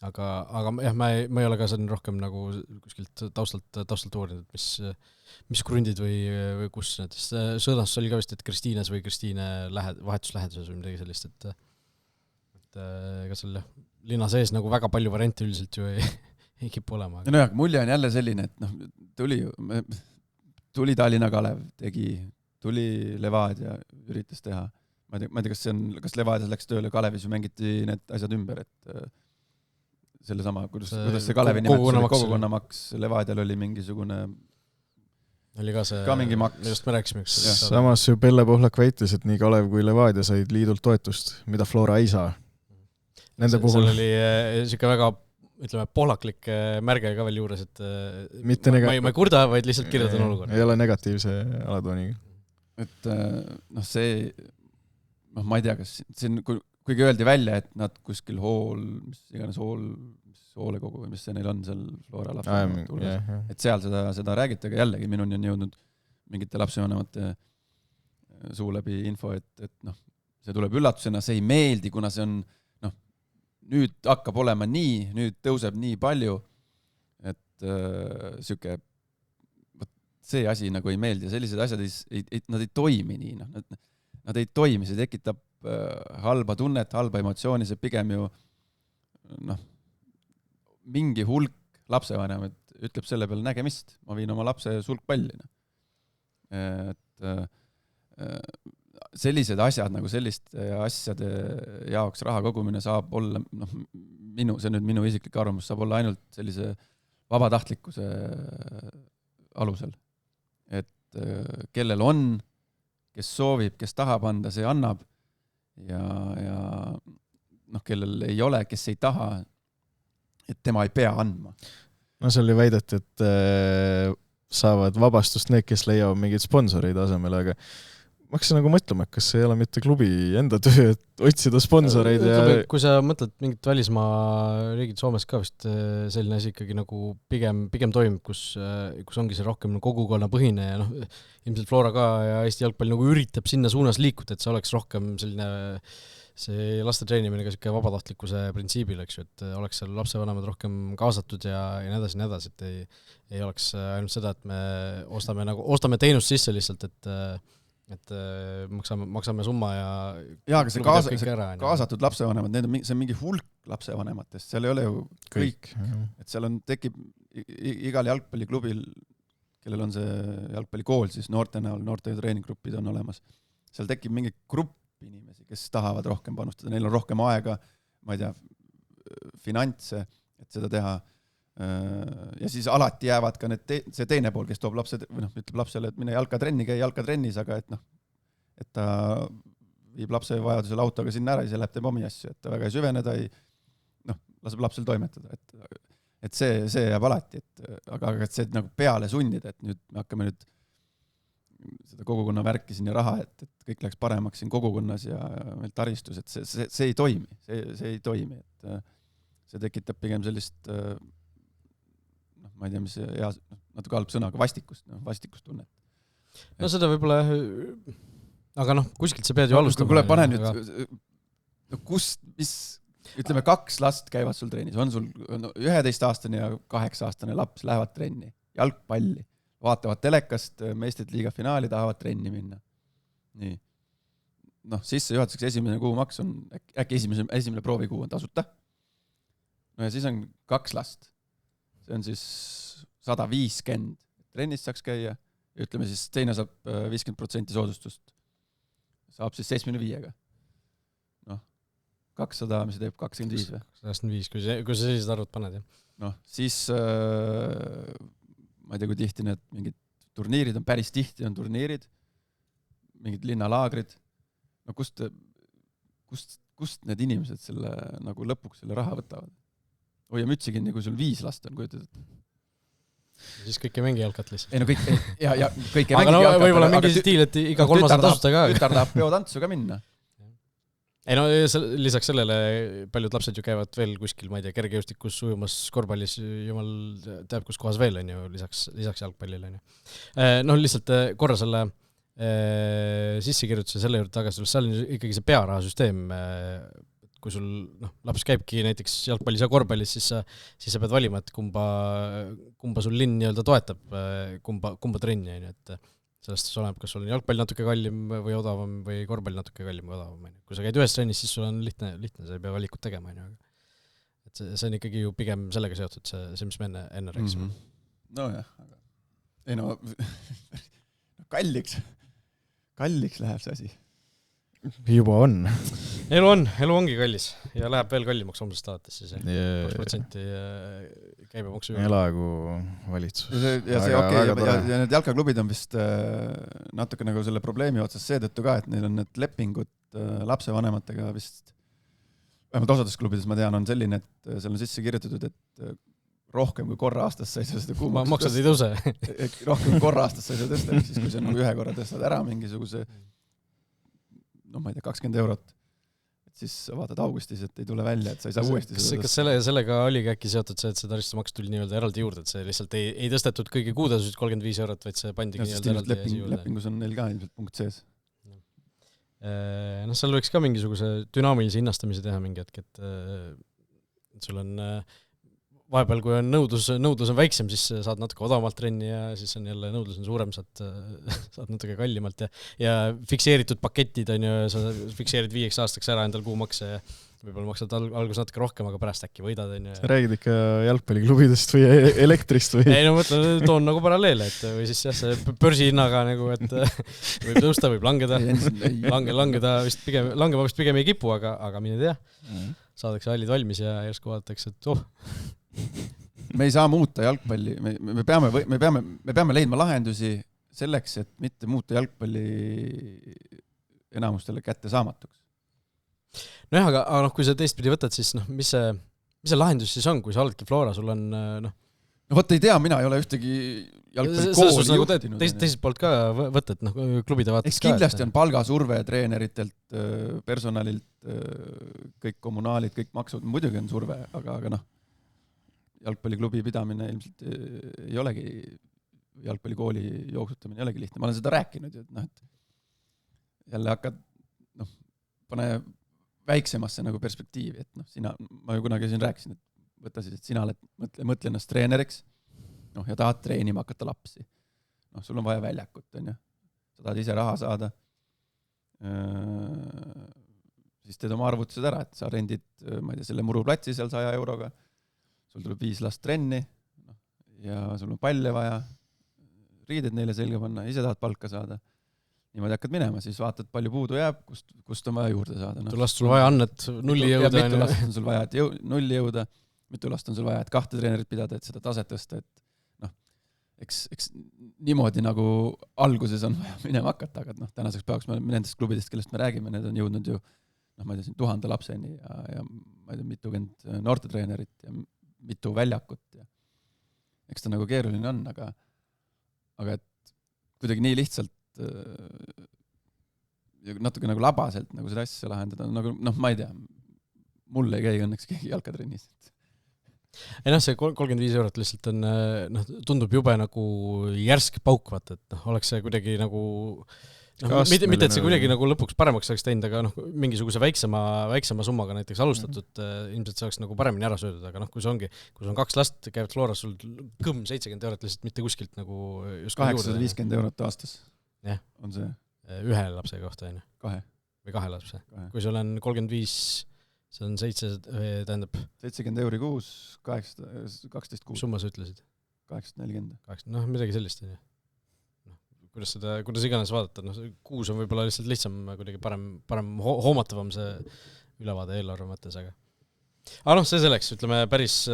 aga jah, ma ei ole ka seal rohkem nagu kuskilt taustalt uurinud, mis grundid või kus need. Sõõdas oli ka vist, et Kristiines või Kristiine vahetusläheduses või midagi sellist, et ega seal linna sees nagu väga palju variante üldiselt ju ei kipu olema. Mulje on jälle selline, et tuli Tallinna Kalev, tuli Levadia, üritas teha. Ma ei tea, kas Levadias läks tööle, Kalevis ju mängiti need asjad ümber, et selle sama, kuidas see Kalevi nimetus kogukonnamaks, Levadial oli mingisugune oli ka see, mingi maks. Millest me rääkisime. Samas ju Pelle Pohlak väitis, et nii Kalev kui Levadia said liidult toetust, mida Flora ei saa. Nende puhul. Seal oli siuke väga ütleme, pohlaklik märge ka veel juures, et ma ei kurda, vaid lihtsalt kirjeldan olukorda. Ei ole negatiivse alatooniga. Et see, ma ei tea, kas see on, kuigi öeldi välja, et nad kuskil mis iganes hoolekogu või mis see neil on seal Flora lapsevanemate. Et seal seda räägite, aga jällegi minuni on jõudnud mingite lapsevanemate suu läbi info, et see tuleb üllatusena, see ei meeldi, kuna see on nüüd hakkab olema nii, nüüd tõuseb nii palju, et siuke, see asi nagu ei meeldi ja sellised asjad nad ei toimi nii. Nad ei toimi, see tekitab halba tunnet, halba emotsiooni, see pigem ju mingi hulk lapsevanemaid ütleb selle peale nägemist, ma viin oma lapse sulgpallina. Et sellised asjad nagu selliste asjade jaoks raha kogumine saab olla, see nüüd minu isiklik arvamus, saab olla ainult sellise vabatahtlikkuse alusel. Et kellel on, kes soovib, kes tahab anda, see annab ja kellel ei ole, kes ei taha, et tema ei pea andma. No see oli väidet, et saavad vabastust need, kes leiavad mingeid sponsoreid asemele, aga ma hakkasin nagu mõtlema, et kas see ei ole mitte klubi enda töö, et otsida sponsoreid Kui sa mõtled mingit välismaa riigid Soomes ka vist selline asi ikkagi nagu pigem toimib, kus ongi see rohkem kogukonnapõhine ja ilmselt Flora ka ja Eesti jalgpall nagu üritab sinna suunas liikuda, et see oleks rohkem selline see laste treenimine ka siuke vabatahtlikkuse printsiibil, eks ju, et oleks seal lapsevanemad rohkem kaasatud ja nii edasi, et ei oleks ainult seda, et me ostame teenust sisse lihtsalt, et maksame summa ja aga see kaasatud lapsevanemad, see on mingi hulk lapsevanematest, seal ei ole ju kõik. Et seal tekib igal jalgpalliklubil, kellel on see jalgpallikool, siis noorte treeninggrupid on olemas. Seal tekib mingi grupp inimesi, kes tahavad rohkem panustada, neil on rohkem aega, ma ei tea, finantse, et seda teha. Ja siis alati jäävad ka see teine pool, kes toob lapse, ütleb lapsele, et mine käi jalkatrennis, aga et ta viib lapse vajadusel autoga sinna ära ja see läheb teeb omi asju, et ta väga ei süveneda, laseb lapsel toimetada. Et see jääb alati, aga et see nagu peale sundida, et nüüd me hakkame seda kogukonna värki siin ja raha, et kõik läks paremaks siin kogukonnas ja meil taristus, et see ei toimi. See ei toimi, et see tekitab pigem sellist ma ei tea, mis natuke halb sõna, aga vastikust tunnet. No seda võib-olla, aga kuskilt sa pead ju alustama. Kuule, pane nüüd, ütleme 2 last käivad sul trennis, on sul 11-aastane ja 8-aastane laps lähevad trenni, jalgpalli, vaatavad telekast, Meistrite liiga finaali, tahavad trenni minna. Nii. Sissejuhatuseks esimene kuumaks on, äkki esimene proovikuu on tasuta. Ja siis on 2 last. See on siis 150 trennis saaks käia, ütleme siis teine saab 50% soodustust. Saab siis 75-ga. 200, mis see teeb, 25 või? 25, kui sa sellised arvud paned, jah. Siis ma ei tea, kui tihti need mingid turniirid on, päris tihti on turniirid, mingid linnalaagrid. Kust need inimesed selle, nagu lõpuks selle raha võtavad? Hoia mütsi kinni, kui sul 5 last on, kujutad. Siis kõik ei mängi jalkat lihtsalt. Ei kõik ei mängi jalkat. Aga võibolla mingi stiil, et iga kolmas on tasuta ka. Tütar tahab peotantsu ka minna. Ei lisaks sellele paljud lapsed ju käivad veel kuskil, ma ei tea, kergejõustikus, ujumas, korvpallis, jumal teab kus kohas veel on ju, lisaks jalgpallile on ju. Lihtsalt korra selle sissekirjutuse selle juurde tagasi, seal on ikkagi see pearahasüsteem, kui sul laps käibki näiteks jalgpallis ja korvpallis, siis sa pead valima, et kumba sul linn nii-öelda toetab, kumba trenni on ju, et sellest oleneb, kas sul on jalgpall natuke kallim või odavam või korvpall natuke kallim või odavam. Kui sa käid ühes trennis, siis sul on lihtne, sa ei pea valikut tegema. Et see on ikkagi ju pigem sellega seotud, see mis me enne rääksime. Nojah, aga kalliks läheb see asi. Juba on. Elu ongi kallis ja läheb veel kallimaks homsest alates siis 2% käibemaksu. Elagu valitsus. Ja need jalkaklubid on vist natuke nagu selle probleemi otsas seetõttu ka, et neil on need lepingud lapsevanematega vist, vähemalt osades klubides ma tean, on selline, et seal on sisse kirjutatud, et rohkem kui korra aastas sa ei saa seda kuumaks. Maksud ei tõuse. Rohkem kui korra aastas sa ei saa tõsta, siis kui see on ühe korra tõstad ära mingisuguse ma ei tea, 20 €, et siis vaatad augustis, et ei tule välja, et sa ei saa uuesti seda tõsta. Kas sellega oligi äkki seotud see, et see taristusmaks tuli nii-öelda eraldi juurde, et see lihtsalt ei tõstetud kõigi kuutasusid 35 €, vaid see pandigi nii-öelda eraldi juurde? Lepingus on neil ka ilmselt punkt sees. Seal võiks ka mingisuguse dünaamilise hinnastamise teha mingi hetk, et sul on vahepeal, kui on nõudlus on väiksem, siis saad natuke odavamalt trenni ja siis on jälle nõudlus on suurem, saad natuke kallimalt ja fikseeritud paketid on ju, sa fikseerid 5 aastaks ära endal kuumakse võib-olla maksad algus natuke rohkem, aga pärast äkki võidad, on ju. Sa räägid ikka jalgpalliklubidest või elektrist või? Ei, no mõtlen, toon nagu paralleele, et või siis jah, see börsihinnaga nagu, et võib tõusta, võib langeda, langeda vist pigem, langema vist pigem ei kipu, aga mine tea. Saadakse hallid valmis ja järsku vaadatakse, et Me ei saa muuta jalgpalli, me peame leidma lahendusi selleks, et mitte muuta jalgpalli enamustele kätte saamatuks. Nojah, aga kui sa teistpidi võtad, siis mis see lahendus siis on, kui sa oledki Flora, sul on No võt ei tea, mina ei ole ühtegi jalgpallikooli juhtinud. Teiselt poolt ka võtad, klubide vaates ka. Kindlasti on palgasurve treeneritelt, personalilt, kõik kommunaalid, kõik maksud, muidugi on surve, aga jalgpalliklubi pidamine ilmselt ei olegi, jalgpallikooli jooksutamine ei olegi lihtne. Ma olen seda rääkinud, et jälle hakkad, pane väiksemasse nagu perspektiivi, et ma ju kunagi siin rääkisin, et võta siis, et sina mõtle ennast treeneriks, ja tahad treenima hakata lapsi. Sul on vaja väljakut, on ju. Sa tahad ise raha saada. Siis teed oma arvutused ära, et sa rendid, ma ei tea, selle muruplatsi seal 100 euroga, sul tuleb 5 last trenni, ja sul on palle vaja, riided neile selga panna, ise tahad palka saada. Niimoodi hakkad minema, siis vaatad, palju puudu jääb, kust on vaja juurde saada. Mitu last sul vaja on, et nulli jõuda? Mitu last on sul vaja, et nulli jõuda, mitu last on sul vaja, et 2 treenerit pidada, et seda taset tõsta, et eks niimoodi nagu alguses on vaja minema hakata, aga tänaseks päevaks me nendest klubidest, kellest me räägime, need on jõudnud ju ma ei tea, 1000 lapseni ja ma ei tea, mitukümmend noortetreenerit ja mitu väljakut ja eks ta nagu keeruline on, aga et kuidagi nii lihtsalt natuke nagu labaselt nagu seda asja lahendada, nagu ma ei tea, mulle ei käi õnneks keegi jalkatrennis. Ei see 35 eurot lihtsalt on, tundub jube nagu järsk paukvat, et oleks see kuidagi nagu mitte et see kuidagi nagu lõpuks paremaks saaks teinud, aga mingisuguse väiksema summaga näiteks alustatud, ilmselt see oleks nagu paremini ära söödud, aga kui see ongi, kui on 2 last, käivad Floras sul kõmm 70 eurot lihtsalt mitte kuskilt nagu 850 eurot aastas. Jah. On see? Ühe lapse kohta, on ju? 2. Või 2 lapse. Kui sul on 35, see on tähendab 70 euri kuus, 12 kuus. Summa sa ütlesid? 840. Midagi sellist, on ju. Kuidas iganes vaadata, kuus on võib-olla lihtsalt lihtsam, kuidagi parem hoomatavam see ülevaade eelarve mõttes, aga see selleks, ütleme, päris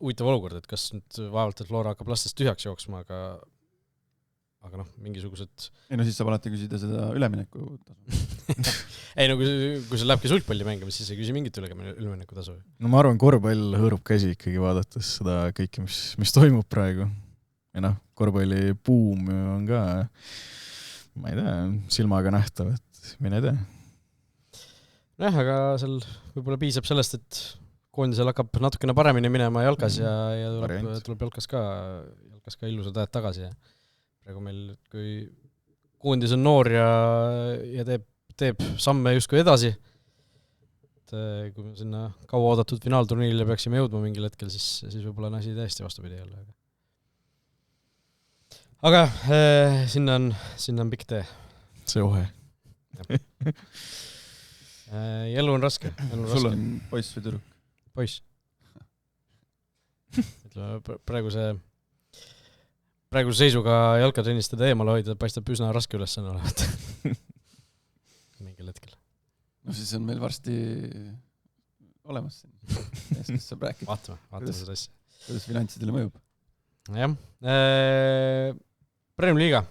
huvitav olukord, et kas nüüd vaevalt, et Flora hakkab lastest tühjaks jooksma, aga mingisugused... Ei siis saab alati küsida seda ülemineku tasu. Ei kui see lähebki sulgpalli mängima, siis ei küsi mingit ülemineku tasu. Ma arvan, korvpall hõõrub käsi ikkagi vaadates seda kõike, mis toimub praegu. Ja korvpalli buum on ka, ma ei tea, silmaga nähtav, et mine tea. Aga seal võib-olla piisab sellest, et koondisel hakkab natukene paremini minema jalkas ja tuleb jalkas ka ilusad ajad tagasi ja praegu meil, kui koondis on noor ja teeb samme justkui edasi, et kui me sinna kaua oodatud finaalturniirile peaksime jõudma mingil hetkel, siis võib-olla on asi täiesti vastupidi jälle. Aga sinna on pikk tee. See ohe. Elu on raske. Sul on poiss või tüdruk? Poiss. Praeguse seisuga jalkatrennist teda eemale hoida paistab üsna raske ülesanne olevat. Mingil hetkel. Siis on meil varsti olemas siin. Kes saab rääkida. Vaatame seda asja. Kuidas finantsidele mõjub? Jah. Premier Liiga.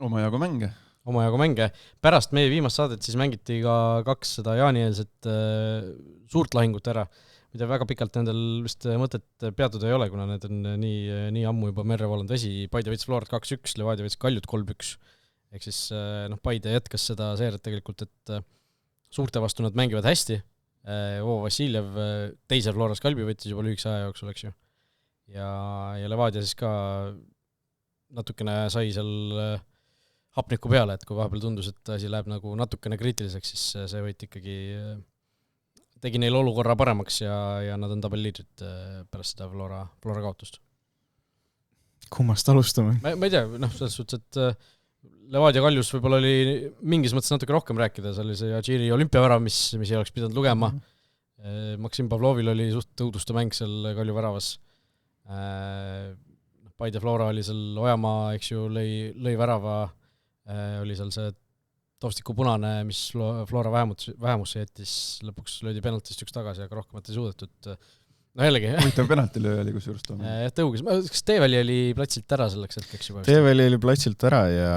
Omajagu mänge. Pärast meie viimast saadet siis mängiti ka 2 jaanieelset suurt lahingut ära, mida väga pikalt nendel vist mõtet peatuda ei ole, kuna need on nii ammu juba merre voolanud vesi. Paide võitis Florat 2-1, Levadia võitis Kaljut 3-1. Ehk siis Paide jätkas seda seeret tegelikult, et suurte vastu nad mängivad hästi. Ovo Vassiljev teise Floras Kalbi võttis juba lühikese aja jooksul, eks ju. Ja Levadia siis ka natukene sai seal hapniku peale, et kui vahepeal tundus, et asi läheb nagu natukene kriitiliseks, siis see võit ikkagi tegi neil olukorra paremaks ja nad on tabelliidrid pärast seda Flora kaotust. Kummast alustame? Ma ei tea, selles suhtes, et Levadia Kaljus võib-olla oli mingis mõttes natuke rohkem rääkida, see oli see Adžiri olümpiavärav, mis ei oleks pidanud lugema. Maksim Pavlovil oli suht õuduste mäng seal Kalju väravas. Paide Flora oli seal Ojamaa, eks ju, lõi värava, oli seal see Toostiku punane, mis Flora vähemusse jättis, lõpuks löödi penaltist üks tagasi, aga rohkemat ei suudetud. No jällegi. Huvitav penaltilöö oli kus juurust toome. Tõugis. Kas Teeväli oli platsilt ära selleks hetkeks juba? Teeväli oli platsilt ära ja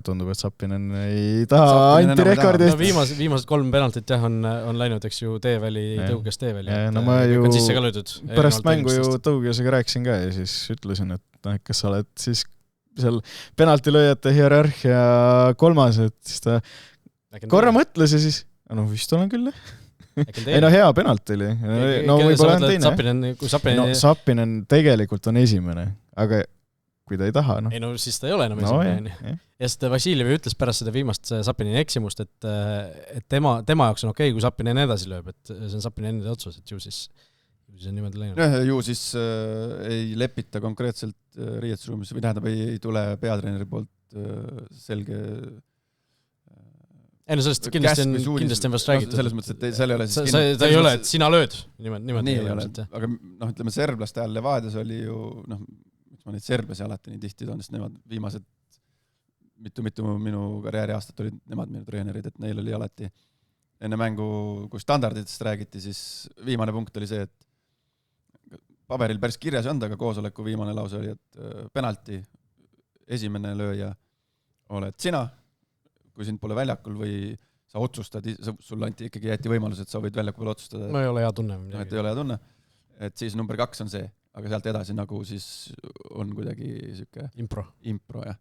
tundub, et Sapinen ei taha Anti rekordist. No viimased 3 penaltit jah, on läinud, eks ju, Teeväli, Tõuges Teeväli. No ma ju pärast mängu ju Tõugesega rääkisin ka ja siis ütlesin, et kas sa oled siis seal penaltilööjate hierarhia 3, et siis ta korra mõtles ja siis, vist olen küll. Ei hea penalt oli. No võib-olla on teine. Sapinen tegelikult on esimene, aga kui ta ei taha, Ei siis ta ei ole enam esimene. Ja seda Vassiljev ütles pärast seda viimast Sapinini eksimust, et tema jaoks on okei, kui Sapinen edasi lööb, et see on Sapinen enda otsus, et ju siis on niimoodi läinud. Ju siis ei lepita konkreetselt riietusruumis või tähendab, ei tule peatreeneri poolt selge Ei sellest kindlasti on vast räägitud. Selles mõttes, et seal ei ole siis ta ei ole, et sina lööd. Niimoodi ei ole. Aga ütleme, serblaste ajal Levadias oli ju, miks ma neid serblasi alati nii tihti toon, sest nemad viimased mitu minu karjääri aastat olid nemad minu treenerid, et neil oli alati enne mängu, kui standarditest räägiti, siis viimane punkt oli see, et paberil päris kirjas ei olnud, aga koosoleku viimane lause oli, et penalti esimene lööja oled sina, kui sind pole väljakul või sa otsustad, sul ikkagi jäeti võimalus, et sa võid väljakul peale otsustada. No ei ole hea tunne. Et ei ole hea tunne. Et siis number 2 on see, aga sealt edasi nagu siis on kuidagi siuke impro, jah.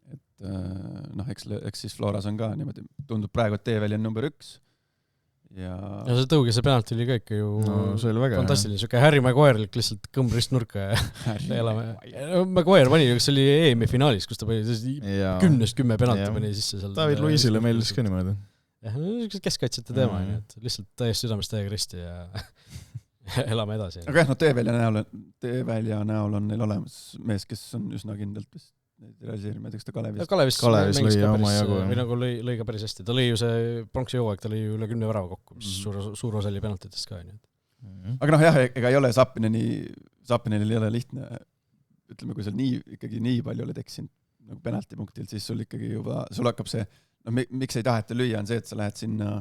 Et eks siis Floras on ka niimoodi, tundub praegu, et Teeväli on number 1. Ja see Tõugese penalti oli ka ikka ju fantastiline, siuke Harry Maguire lihtsalt kõmbrist nurka ja Maguire pani, kas see oli EM-i finaalis, kus ta pani 10 penalti pani sisse seal. David Luisile meeldis ka niimoodi. Jah, keskkaitsjate teema, et lihtsalt täiesti südamest täiega risti ja elame edasi. Aga jah, Teevälja näol on neil olemas mees, kes on üsna kindlalt vist realiseerima, eks ta Kalevis lõi oma jagu. Või nagu lõi ka päris hästi. Ta lõi ju see pronksi jõuaeg, ta lõi ju üle 10 värava kokku, mis suur osa oli penaltitest ka. Aga jah, ega ei ole Sapinenil ei ole lihtne, ütleme, kui seal ikkagi nii palju oled eksinud nagu penaltipunktil, siis sul ikkagi juba, sul hakkab see, miks ei taheta lüüa, on see, et sa lähed sinna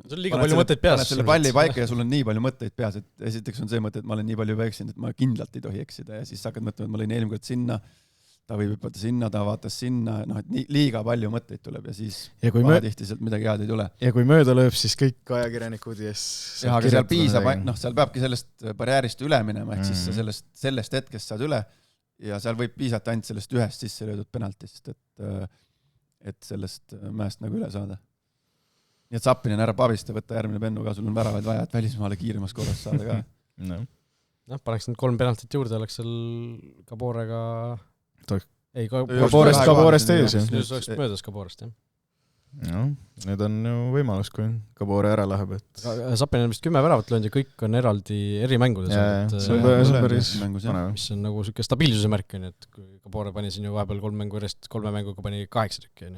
sul on liiga palju mõtteid peas. Paned selle palli paika ja sul on nii palju mõtteid peas, et esiteks on see mõte, et ma olen nii palju eksinud, et ma kindlalt ei tohi eksida ja siis hakkad mõtlema, et ma lõin eelmine kord sinna, ta võib hüppata sinna, ta vaatas sinna, et liiga palju mõtteid tuleb ja siis tihti sealt midagi head ei tule. Ja kui mööda lööb, siis kõik ajakirjanikud aga seal piisab, seal peabki sellest barjäärist üle minema, ehk siis sa sellest hetkest saad üle ja seal võib piisata ainult sellest ühest sisse löödud penaltist, et sellest mäest nagu üle saada. Nii et Sapinen ära pavista, võtta järgmine pennu ka, sul on väravaid vaja, et välismaale kiiremas korras saada ka. Paneks nüüd 3 penaltit juurde, oleks seal Kaborega Kaborest ees. Nüüd oleks möödas Kaborest, jah. Need on ju võimalus, kui Kabore ära läheb. Sapinen on vist 10 väravat löönud ja kõik on erimängudes. See on päris mis on nagu siuke stabiilsuse märk, et kui Kabore pani siin ju vahepeal 3 mängu järjest, 3 mänguga pani 8 tükki.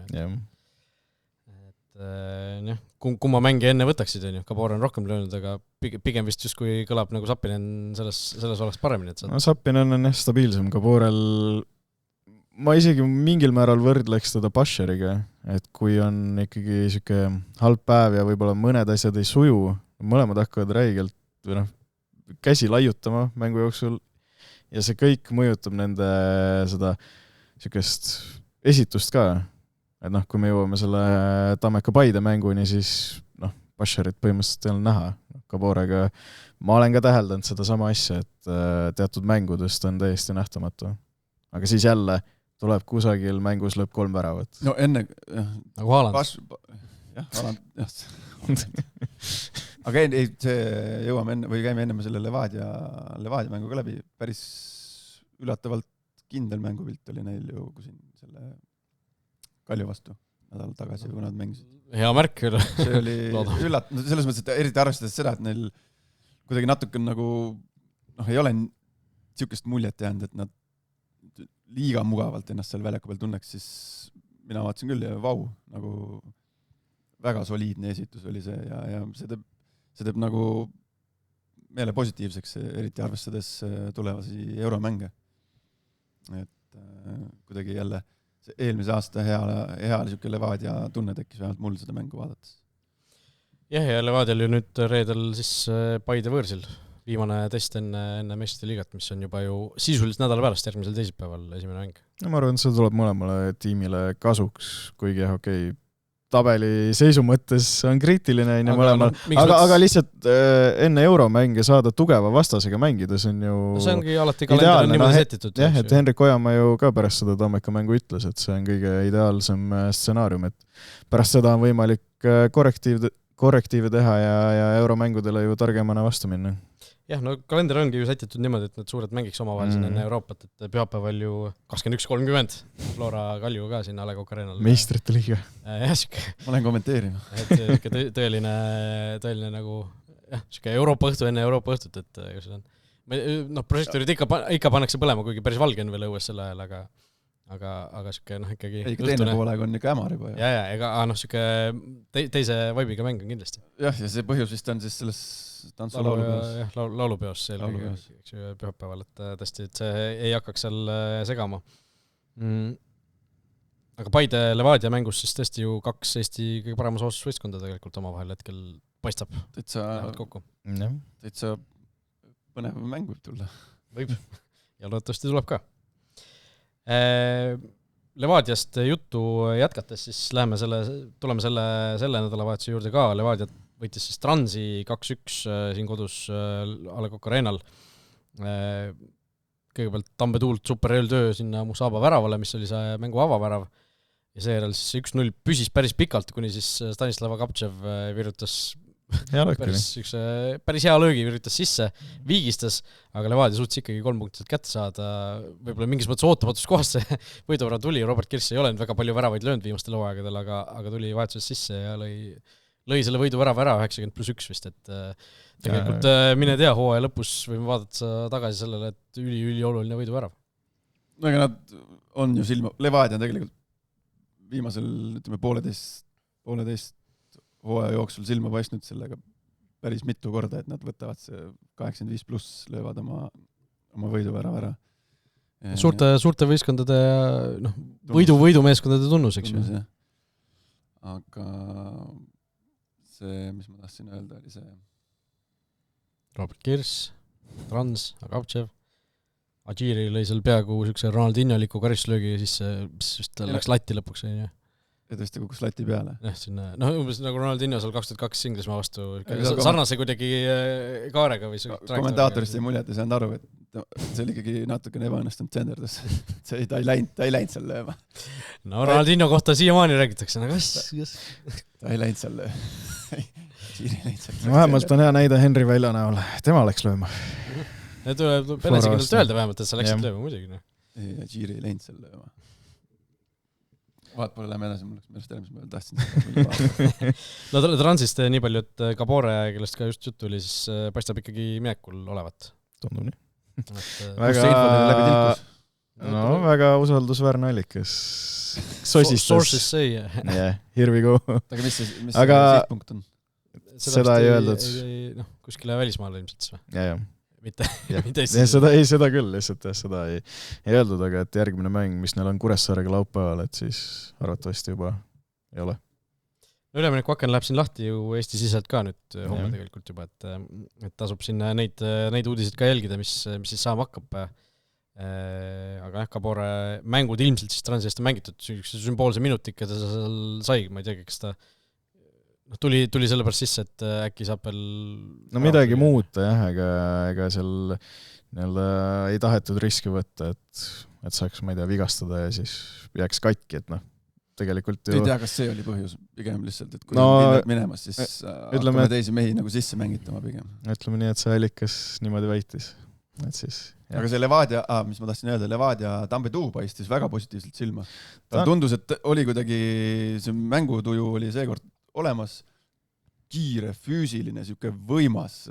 Kumma mängi enne võtaksid, Kabore on rohkem löönud, aga pigem vist just kui kõlab nagu Sapinen selles oleks paremini. Sapinen on stabiilsem, Kaborel ma isegi mingil määral võrdleks teda Bascheriga, et kui on ikkagi siuke halb päev ja võib-olla mõned asjad ei suju, mõlemad hakkavad räigelt või käsi laiutama mängu jooksul ja see kõik mõjutab nende seda siukest esitust ka. Et kui me jõuame selle Tammeka Paide mänguni, siis Bascherit põhimõtteliselt ei ole näha. Kaborega ma olen ka täheldanud seda sama asja, et teatud mängudest on täiesti nähtamatu. Aga siis jälle tuleb kusagil mängus lõpp 3 väravat. No enne nagu Haaland. Aga see jõuame enne, või käime enne selle Levadia mänguga läbi. Päris üllatavalt kindel mängupilt oli neil ju siin selle Kalju vastu nädal tagasi, kui nad mängisid. Hea märk üle. See oli selles mõttes, et eriti arvestades seda, et neil kuidagi natuke nagu ei ole niisugust muljet jäänud, et nad liiga mugavalt ennast seal väljaku peal tunneks, siis mina vaatasin küll ja vau, nagu väga soliidne esitus oli see ja see teeb nagu meele positiivseks, eriti arvestades tulevasi euromänge. Et kuidagi jälle see eelmise aasta hea niisugune Levadia tunne tekkis vähemalt mul seda mängu vaadates. Jah, ja Levadial ju nüüd reedel siis Paide võõrsil. Viimane test enne Meistrite liigat, mis on juba ju sisuliselt nädala pärast järgmisel teisipäeval esimene mäng. No, ma arvan, et see tuleb mõlemale tiimile kasuks, kuigi okei, tabeli seisu mõttes on kriitiline mõlemal, aga lihtsalt enne euromänge saada tugeva vastasega mängides on ju no see ongi alati kalender on niimoodi setitud. Jah, et Henrik Ojamaa ju ka pärast seda Tammeka mängu ütles, et see on kõige ideaalsem stsenaarium, et pärast seda on võimalik korrektiive teha ja euromängudele ju targemana vastu minna. Jah, no kalender ongi ju sätitud niimoodi, et need suured mängiks omavahel siin enne Euroopat, et pühapäeval ju 21.30 Flora Kalju ka siin A. Le Coq Arenal. Meistrite liiga. Jah, siuke. Ma olen kommenteerima. Et tõeline nagu, jah, siuke Euroopa õhtu enne Euroopa õhtut, et kus see on. No, prožektorid ikka pannakse põlema, kuigi päris valge on veel õues selle ajal, aga siuke, ikkagi... Ei, teine poolega on ikka ämar juba. Ja, ega siuke teise vaibiga mäng on kindlasti. Jah, ja see põhjus vist on siis selles laulupeos pühapäeval, et tõesti, et see ei hakkaks seal segama. Aga Paide Levadia mängus siis tõesti ju 2 Eesti kõige paremas osusvõistkonda tegelikult omavahel hetkel paistab kokku. Täitsa põnev mäng võib tulla. Võib. Ja loodetavasti tuleb ka. Levadiast juttu jätkates, siis tuleme selle nädalavahetuse juurde ka. Levadia võitis siis Transi 2-1 siin kodus A. Le Coq Arenal. Kõigepealt Tambe Tuult super ööltöö sinna Musaba väravale, mis oli see mängu avavärav. Ja seejärel siis 1-0 püsis päris pikalt, kuni siis Stanislav Agaptšev virutas päris hea löögi, virutas sisse, viigistas, aga Levadia suutis ikkagi 3 punktit kätte saada. Võib-olla mingis mõttes ootamatust kohast see võiduvara tuli. Robert Kirss ei ole väga palju väravaid löönud viimastel hooaegadel, aga tuli vahetuses sisse ja lõi selle võiduvärava ära 90+1 vist, et tegelikult mine tea, hooaja lõpus võime vaadata tagasi sellele, et ülioluline võiduvärav. No ega nad on ju Levadia on tegelikult viimasel, ütleme, pooleteist hooaja jooksul silma paistnud sellega päris mitu korda, et nad võtavad see 85+, löövad oma võiduvärava ära. Suurte võistkondade võidumeeskondade tunnus, eks ju. Aga see, mis ma tahtsin öelda, oli see Robert Kirss, Trans, Agaptšev, Adžiri lõi seal peaaegu Ronaldinho-liku karistuslöögi ja siis vist läks latti lõpuks. Ja tõesti kukkus lati peale. Jah, sinna, umbes nagu Ronaldinho seal 2002 Inglismaa vastu, sarnase kuidagi kaarega või kommentaatorist ei mulje, et ei saanud aru, et see oli ikkagi natukene ebaõnnestunud tsenderdus. Ta ei läinud seal lööma. No Ronaldinho kohta siiamaani räägitakse, kas? Ta ei läinud seal lööma. Vähemalt on hea näide Henri Välja näol. Tema läks lööma. Tuleb enesekindlalt öelda vähemalt, et sa läksid lööma muidugi. Ei, Jiri ei läinud seal lööma. Vaat pole lähme edasi, mul läks meelest ära, mis ma tahtsin. No Transist nii palju, et Gabore, kellest ka just juttu oli, siis paistab ikkagi minekul olevat. Tundub nii. Väga usaldusväärne allikas. Sources say. Yeah, here we go. Aga mis see sihtpunkt on? Seda ei öeldud. Kuskile välismaale ilmselt. Jah. Mitte seda küll, lihtsalt seda ei öeldud, aga et järgmine mäng, mis neil on Kuressaarega laupäeval, et siis arvatavasti juba ei ole. Ülemineku aken läheb siin lahti ju Eesti siselt ka nüüd homme tegelikult juba, et tasub siin neid uudiseid ka jälgida, mis siis saama hakkab. Aga Gabore mängud ilmselt siis Transist on mängitud sümboolse minutika, ta seal sai, ma ei tea, kas ta tuli sellepärast sisse, et äkki saab veel... No midagi muuta, jah, ega seal ei tahetud riski võtta, et saaks, ma ei tea, vigastada ja siis jääks katki, et tegelikult ju... Ei tea, kas see oli põhjus pigem lihtsalt, et kui on minemas, siis hakkame teisi mehi nagu sisse mängitama pigem. Ütleme nii, et see allikas niimoodi väitis. Et siis, aga see Levadia, mis ma tahtsin öelda, Levadia Tambe Tuu paistis väga positiivselt silma. Ta tundus, et oli kuidagi, see mängutuju oli seekord olemas, kiire, füüsiline, siuke võimas,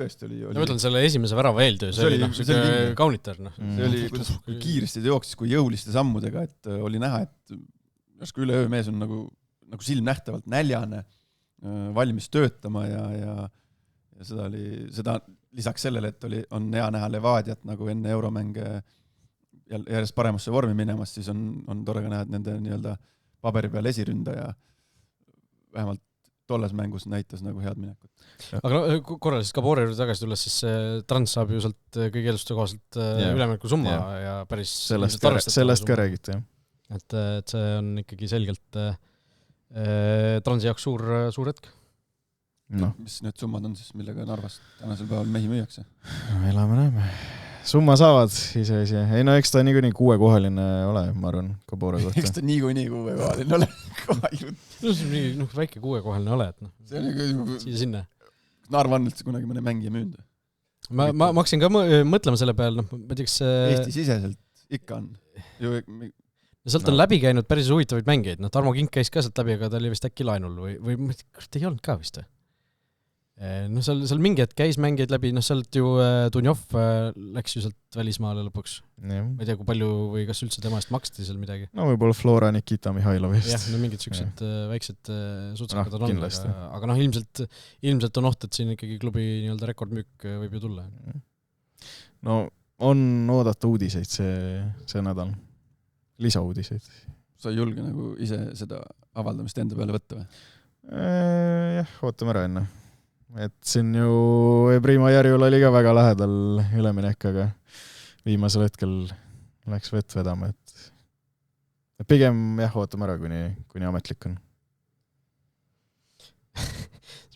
tõesti oli. Ma ütlen, selle esimese värava eeltöö, see oli kaunitar. See oli, kuidas kiiresti ta jooksis, kui jõuliste sammudega, et oli näha, et järsku üleöö mees on nagu silmnähtavalt näljane, valmis töötama ja seda lisaks sellele, et on hea näha Levadiat nagu enne euromänge järjest paremasse vormi minemas, siis on tore ka näha, et nende nii-öelda paberi peal esiründaja vähemalt tolles mängus näitas nagu head minekut. Aga korra siis Kabore juurde tagasi tulles, siis Trans saab ju sealt kõige eluste kohaselt ülemineku summa ja päris sellest ka räägiti, jah. Et see on ikkagi selgelt Transi jaoks suur hetk. No. Mis need summad on siis, millega Narvast tänasel päeval mehi müüakse? Elame näeme. Summa saavad ise. Ei no eks ta niikuinii 6-kohaline ole, ma arvan, Kabore kohta. Eks ta niikuinii 6-kohaline ole. No see on väike 6-kohaline ole, et see on sinna. Narva on üldse kunagi mõne mängija müünd. Ma hakkasin ka mõtlema selle peal, ma teaks... Eesti-siseselt ikka on. Sealt on läbi käinud päris huvitavaid mängeid. Tarmo Kink käis ka sealt läbi, aga ta oli vist äkki lainul või ei olnud ka vist. No seal mingi hetk käis mängeid läbi, sealt ju Dunjov läks ju sealt välismaale lõpuks. Ma ei tea, kui palju või kas üldse tema eest maksti seal midagi. No võib-olla Flora Nikita Mihhailov eest. Jah, no mingid sellised väiksed sutsakad on olnud, aga ilmselt on oht, et siin ikkagi klubi nii-öelda rekordmüük võib ju tulla. No on oodata uudiseid see nädal. Lisauudiseid. Sa ei julge nagu ise seda avaldamist enda peale võtta või? Jah, ootame ära enne. Et siin ju Prima Järjul oli ka väga lähedal üleminek, aga viimasel hetkel läks vett vedama, et pigem jah, ootame ära, kuni ametlik on.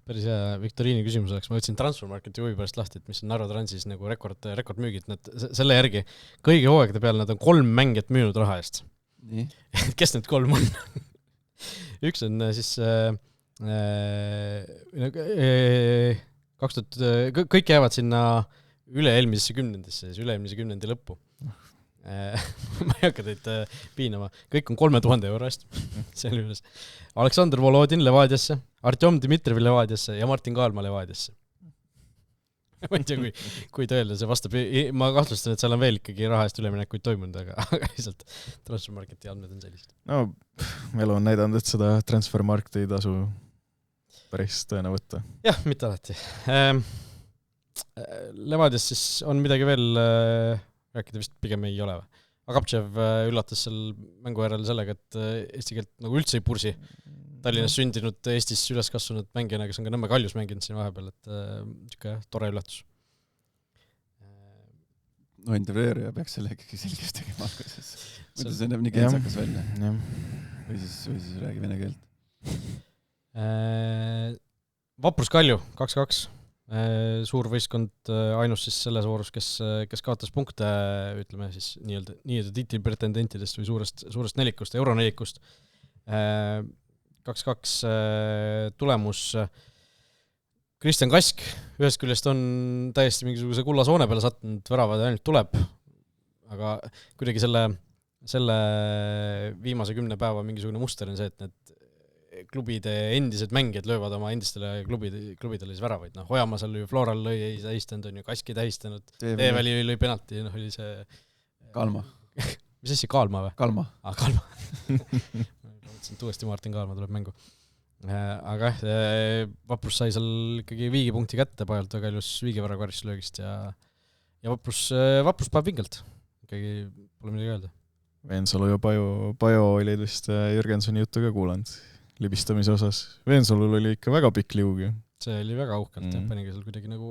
Päris hea Viktoriini küsimus oleks. Ma võtsin Transfermarketi huvi pärast lahti, et mis on Narva Transis nagu rekordmüügid. Selle järgi kõigi hooaegade peal nad on 3 mängijat müünud raha eest. Nii. Kes need 3 on? Üks on siis 2000, kõik jäävad sinna üle-eelmisesse kümnendisse, siis üle-eelmise kümnendi lõppu. Ma ei hakka teid piinama. Kõik on 3000 euro eest. Selle juures. Aleksandr Volodin Levadiasse, Artjom Dmitrijev Levadiasse ja Martin Kaalma Levadiasse. Ma ei tea, kui tõele see vastab. Ma kahtlustan, et seal on veel ikkagi raha eest üleminekuid toimunud, aga lihtsalt Transfermarketi andmed on sellised. No, elu on näidanud, et seda Transfermarketi ei tasu päris tõena võtta. Jah, mitte alati. Levadias siis on midagi veel rääkida vist pigem ei ole. Agaptšev üllatas seal mängu järel sellega, et eesti keelt nagu üldse ei pursi. Tallinnas sündinud, Eestis üles kasvanud mängijana, kes on ka Nõmme Kaljus mänginud siin vahepeal, et tore üllatus. No intervjueerija peaks selle ikkagi selgeks tegema alguses. Mõtle, see näeb nii keeltsakas välja. Või siis räägi vene keelt. Vaprus Kalju, 2-2. Suur võistkond ainus siis selles voorus, kes kaotas punkte, ütleme siis nii-öelda tiitlipretendentidest või suurest nelikust, euronelikust. 2-2 tulemus. Kristjan Kask ühest küljest on täiesti mingisuguse kullasoone peale sattunud, väravad ainult tuleb, aga kuidagi selle viimase 10 päeva mingisugune muster on see, et need klubide endised mängijad löövad oma endistele klubidele siis väravaid. Hojamaa seal ju Floral lõi ei tähistanud, on ju Kaski tähistanud, Teeväli lõi penalti, oli see... Kalma. Mis asja, Kaalma või? Kalma. Kalma. Mõtlesin, et uuesti Martin Kaalma tuleb mängu. Aga Vaprus sai seal ikkagi viigipunkti kätte, Pajalt väga ilus viigivara karistuslöögist ja Vaprus päev vingelt. Ikkagi pole midagi öelda. Veensalu ja Pajo olid vist Jürgensoni juttu ka kuulanud libistamise osas. Veensalul oli ikka väga pikk liug. See oli väga uhkelt, panigi seal kuidagi nagu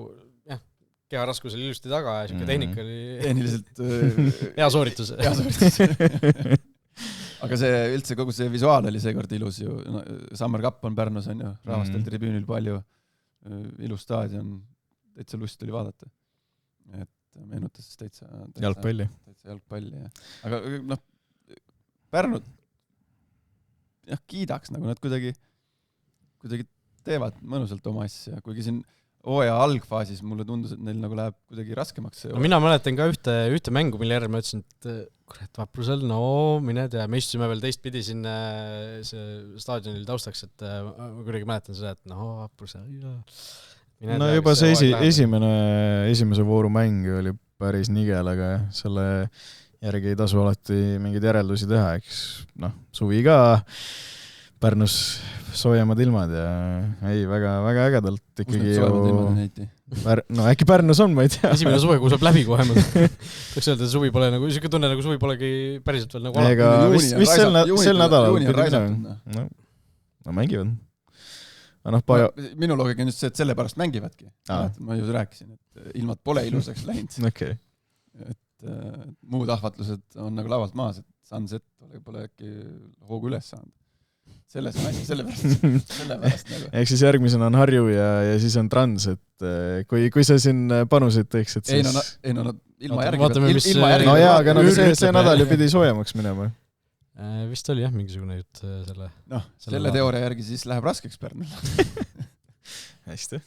keharaskus oli ilusti taga ja siuke tehnika oli tehniliselt hea sooritus. Aga see üldse kogu see visuaal oli seekord ilus ju. Summer Cup on Pärnus, on ju, rahvastel tribüünil palju, ilus staadion, täitsa lust oli vaadata. Et meenutas täitsa jalgpalli. Aga Pärnud kiidaks, nagu nad kuidagi teevad mõnusalt oma asja, kuigi siin hooaja algfaasis mulle tundus, et neil nagu läheb kuidagi raskemaks. No mina mäletan ka ühte mängu, mille järel ma ütlesin, et kurat, Vaprusel, mine tea, me istusime veel teistpidi siin see staadionil taustaks, et ma kuidagi mäletan seda, et Vaprusel, no juba see esimese vooru mäng oli päris nigel, aga selle järgi ei tasu alati mingeid järeldusi teha, eks suvi ka Pärnus soojemad ilmad ja ei, väga ägedalt ikkagi no äkki Pärnus on, ma ei tea. Esimene suvekuu saab läbi kohe, ma tahaks öelda, et suvi pole nagu, isegi tunne nagu suvi polegi päriselt veel nagu alati. Ega mis sel nädalal no mängivad. Minu loogika on just see, et selle pärast mängivadki. Ma just rääkisin, et ilmad pole ilusaks läinud. Okay. Et muud ahvatlused on nagu lavalt maas, et Sunset pole äkki hoogu üles saanud. Selles pärast nagu. Ehk siis järgmisena on Harju ja siis on Trans, et kui sa siin panuseid teeks, et siis... Ei, no ilma järgi. No jaa, aga see nädal ju pidi soojemaks minema. Vist oli jah mingisugune jutt selle... selle teooria järgi siis läheb raskeks Pärnul. Hästi.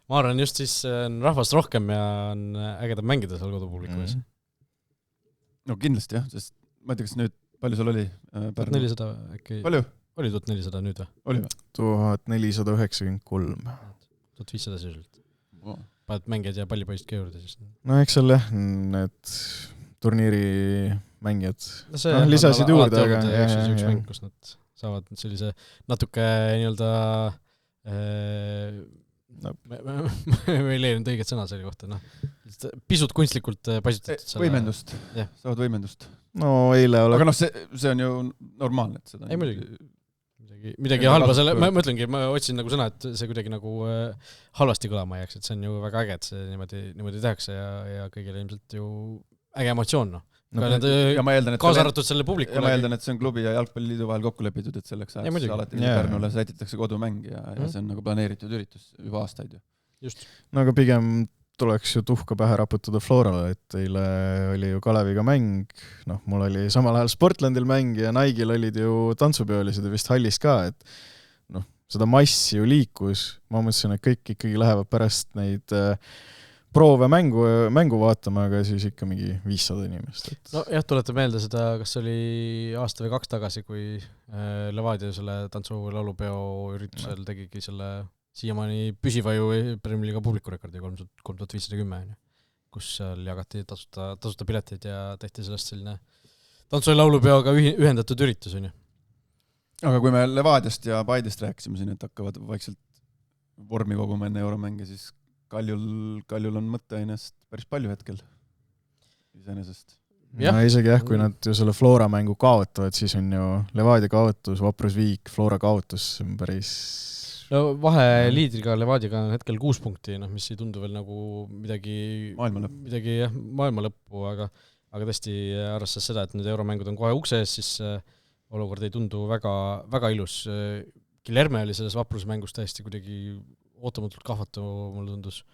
Ma arvan, just siis on rahvast rohkem ja on ägedam mängida seal kodupubliku ees. No kindlasti jah, sest ma ei tea, kas nüüd palju sul oli Pärnu? 1400 äkki... Palju? Oli 1400 nüüd või? Oli või? 1493. 1500 sisuliselt. Paned mängijad ja pallipoist ka juurde siis. No eks seal jah, need turniiri mängijad lisasid juurde, aga üks mäng, kus nad saavad sellise natuke nii-öelda ma ei leidnud õiget sõna selle kohta, pisut kunstlikult paisutatud. Võimendust, saavad võimendust. No eile aga see on ju normaalne, et seda... Ei muidugi. Midagi halba selle, ma mõtlengi, ma otsin nagu sõna, et see kuidagi nagu halvasti kõlama jääks, et see on ju väga äge, et see niimoodi tehakse ja kõigile ilmselt ju äge emotsioon, kaasarvatud selle publikule. Ja ma eeldan, et see on klubi ja jalgpalliliidu vahel kokku lepitud, et selleks ajaks alati Pärnule sätitakse kodumäng ja see on nagu planeeritud üritus juba aastaid ju. Just. No aga pigem tuleks ju tuhka pähe raputada Florale, et eile oli ju Kaleviga mäng, mul oli samal ajal Sportlandil mäng ja Naigil olid ju tantsupeolised ja vist hallis ka, et seda massi ju liikus, ma mõtlesin, et kõik ikkagi lähevad pärast neid proove mängu vaatama, aga siis ikka mingi 500 inimest. No jah, tuletab meelde seda, kas oli aasta või 2 tagasi, kui Levadia selle tantsu laulupeo üritusel tegigi selle siiamaani püsiva ju Premier League publikurekordi 3510, kus seal jagati tasuta piletid ja tehti sellest selline tantsu- ja laulupeoga ühendatud üritus. Aga kui me Levadiast ja Paidest rääkisime siin, et hakkavad vaikselt vormi koguma enne euromänge, siis Kaljul on mõtteainest päris palju hetkel iseenesest. Ja isegi kui nad ju selle Flora mängu kaotavad, siis on ju Levadia kaotus, Vaprus Viik, Flora kaotus päris... No vahe liidriga Levadiaga on hetkel 6 punkti, mis ei tundu veel nagu midagi maailma lõppu, aga tõesti arvestades seda, et nüüd euromängud on kohe ukse ees, siis olukord ei tundu väga, väga ilus. Guilherme oli selles vaprusmängus täiesti kuidagi ootamatult kahvatu, mulle tundus.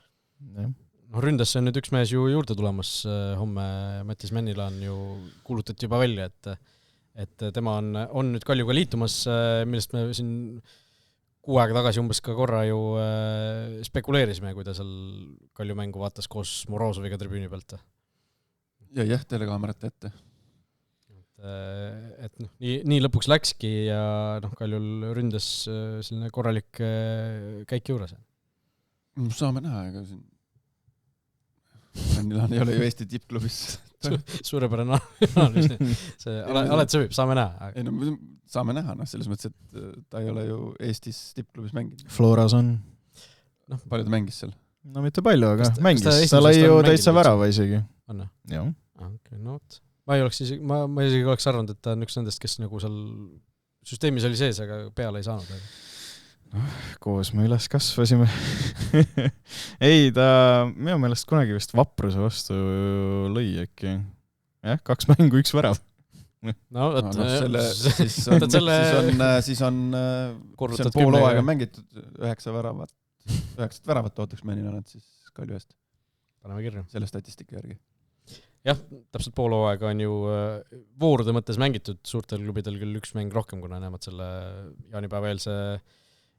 Ründasse on nüüd üks mees ju juurde tulemas homme, Mattis Männila on ju kuulutati juba välja, et tema on nüüd Kaljuga liitumas, millest me siin 6 aega tagasi umbes ka korra ju spekuleerisime, kui ta seal Kalju mängu vaatas koos Morozoviga tribüüni pealt. Ja telekaamerate ette. Et nii lõpuks läkski ja Kaljul ründas selline korralik käik juures. Saame näha, ega siin Männilane ei ole ju Eesti tippklubis. Suurepärane analüüs. Alati sobib, saame näha. Ei, saame näha, selles mõttes, et ta ei ole ju Eestis tippklubis mänginud. Floras on. Palju ta mängis seal? No mitte palju, aga mängis. Ta lõi ju täitsa värava isegi. On? Jah. Ma isegi oleks arvanud, et ta on üks nendest, kes nagu seal süsteemis oli sees, aga peale ei saanud. Koos me üles kasvasime. Ei, ta minu meelest kunagi vist Vapruse vastu lõi äkki. 2 mängu, 1 värav. Siis on pool hooaega mängitud 9 väravat. 9 väravat ootaks Männilane siis Kalju eest. Paneme kirja. Selle statistika järgi. Jah, täpselt pool hooaega on ju voorude mõttes mängitud suurtel klubidel küll 1 mäng rohkem, kuna nemad selle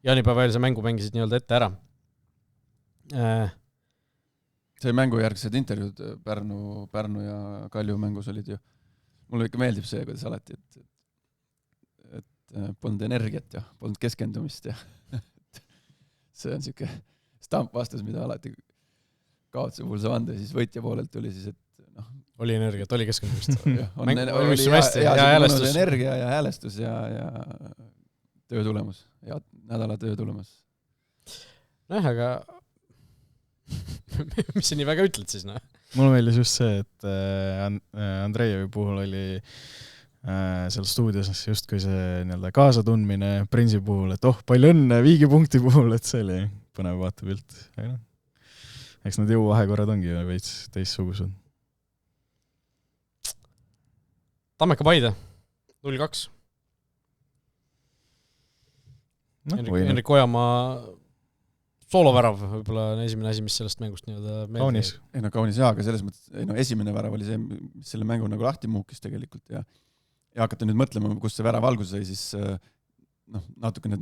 jaanipäevaeelse mängu mängisid nii-öelda ette ära. See mängujärgsed intervjuud Pärnu ja Kalju mängus olid ju. Mulle ikka meeldib see, kuidas alati, et polnud energiat ja polnud keskendumist ja see on siuke, Stamp vastas, mida alati kaotuse puhul saab anda ja siis võitja poolelt tuli siis, et oli energiat, oli keskkonnast. oli mõnus energia ja häälestus ja töö tulemus ja nädala töö tulemus. Aga mis sa nii väga ütled siis, Mulle meeldis just see, et Andrejevi puhul oli seal stuudios justkui see nii-öelda kaasatundmine Prinsi puhul, et palju õnne viigipunkti puhul, et see oli põnev vaatepilt. Eks need jõuvahekorrad ongi veits teistsugused. Tammeka Paide, 0-2. Henrik Ojamaa soolovärav võib-olla esimene asi, mis sellest mängust nii-öelda kaunis. Kaunis jaa, aga selles mõttes, esimene värav oli see, mis selle mängu nagu lahti muukis tegelikult ja hakata nüüd mõtlema, kus see värav algus sai, siis natukene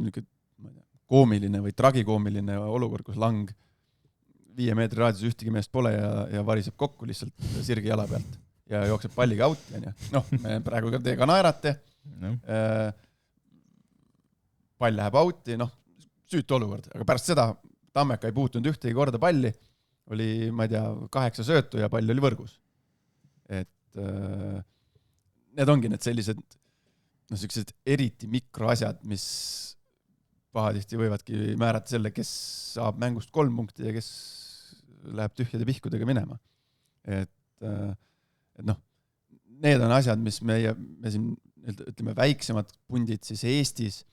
koomiline või tragikoomiline olukord, kus Lang 5 meetri raadius ühtegi meest pole ja variseb kokku lihtsalt sirgi jala pealt ja jookseb palliga outi. Me praegu teiega naerate, pall läheb outi, süütu olukord, aga pärast seda Tammeka ei puutunud ühtegi korda palli, oli, ma ei tea, 8 söötu ja pall oli võrgus. Et need ongi need sellised sellised eriti mikroasjad, mis pahatihti võivadki määrata selle, kes saab mängust 3 punkti ja kes läheb tühjade pihkudega minema. Et need on asjad, mis me siin ütleme väiksemad pundid siis Eestis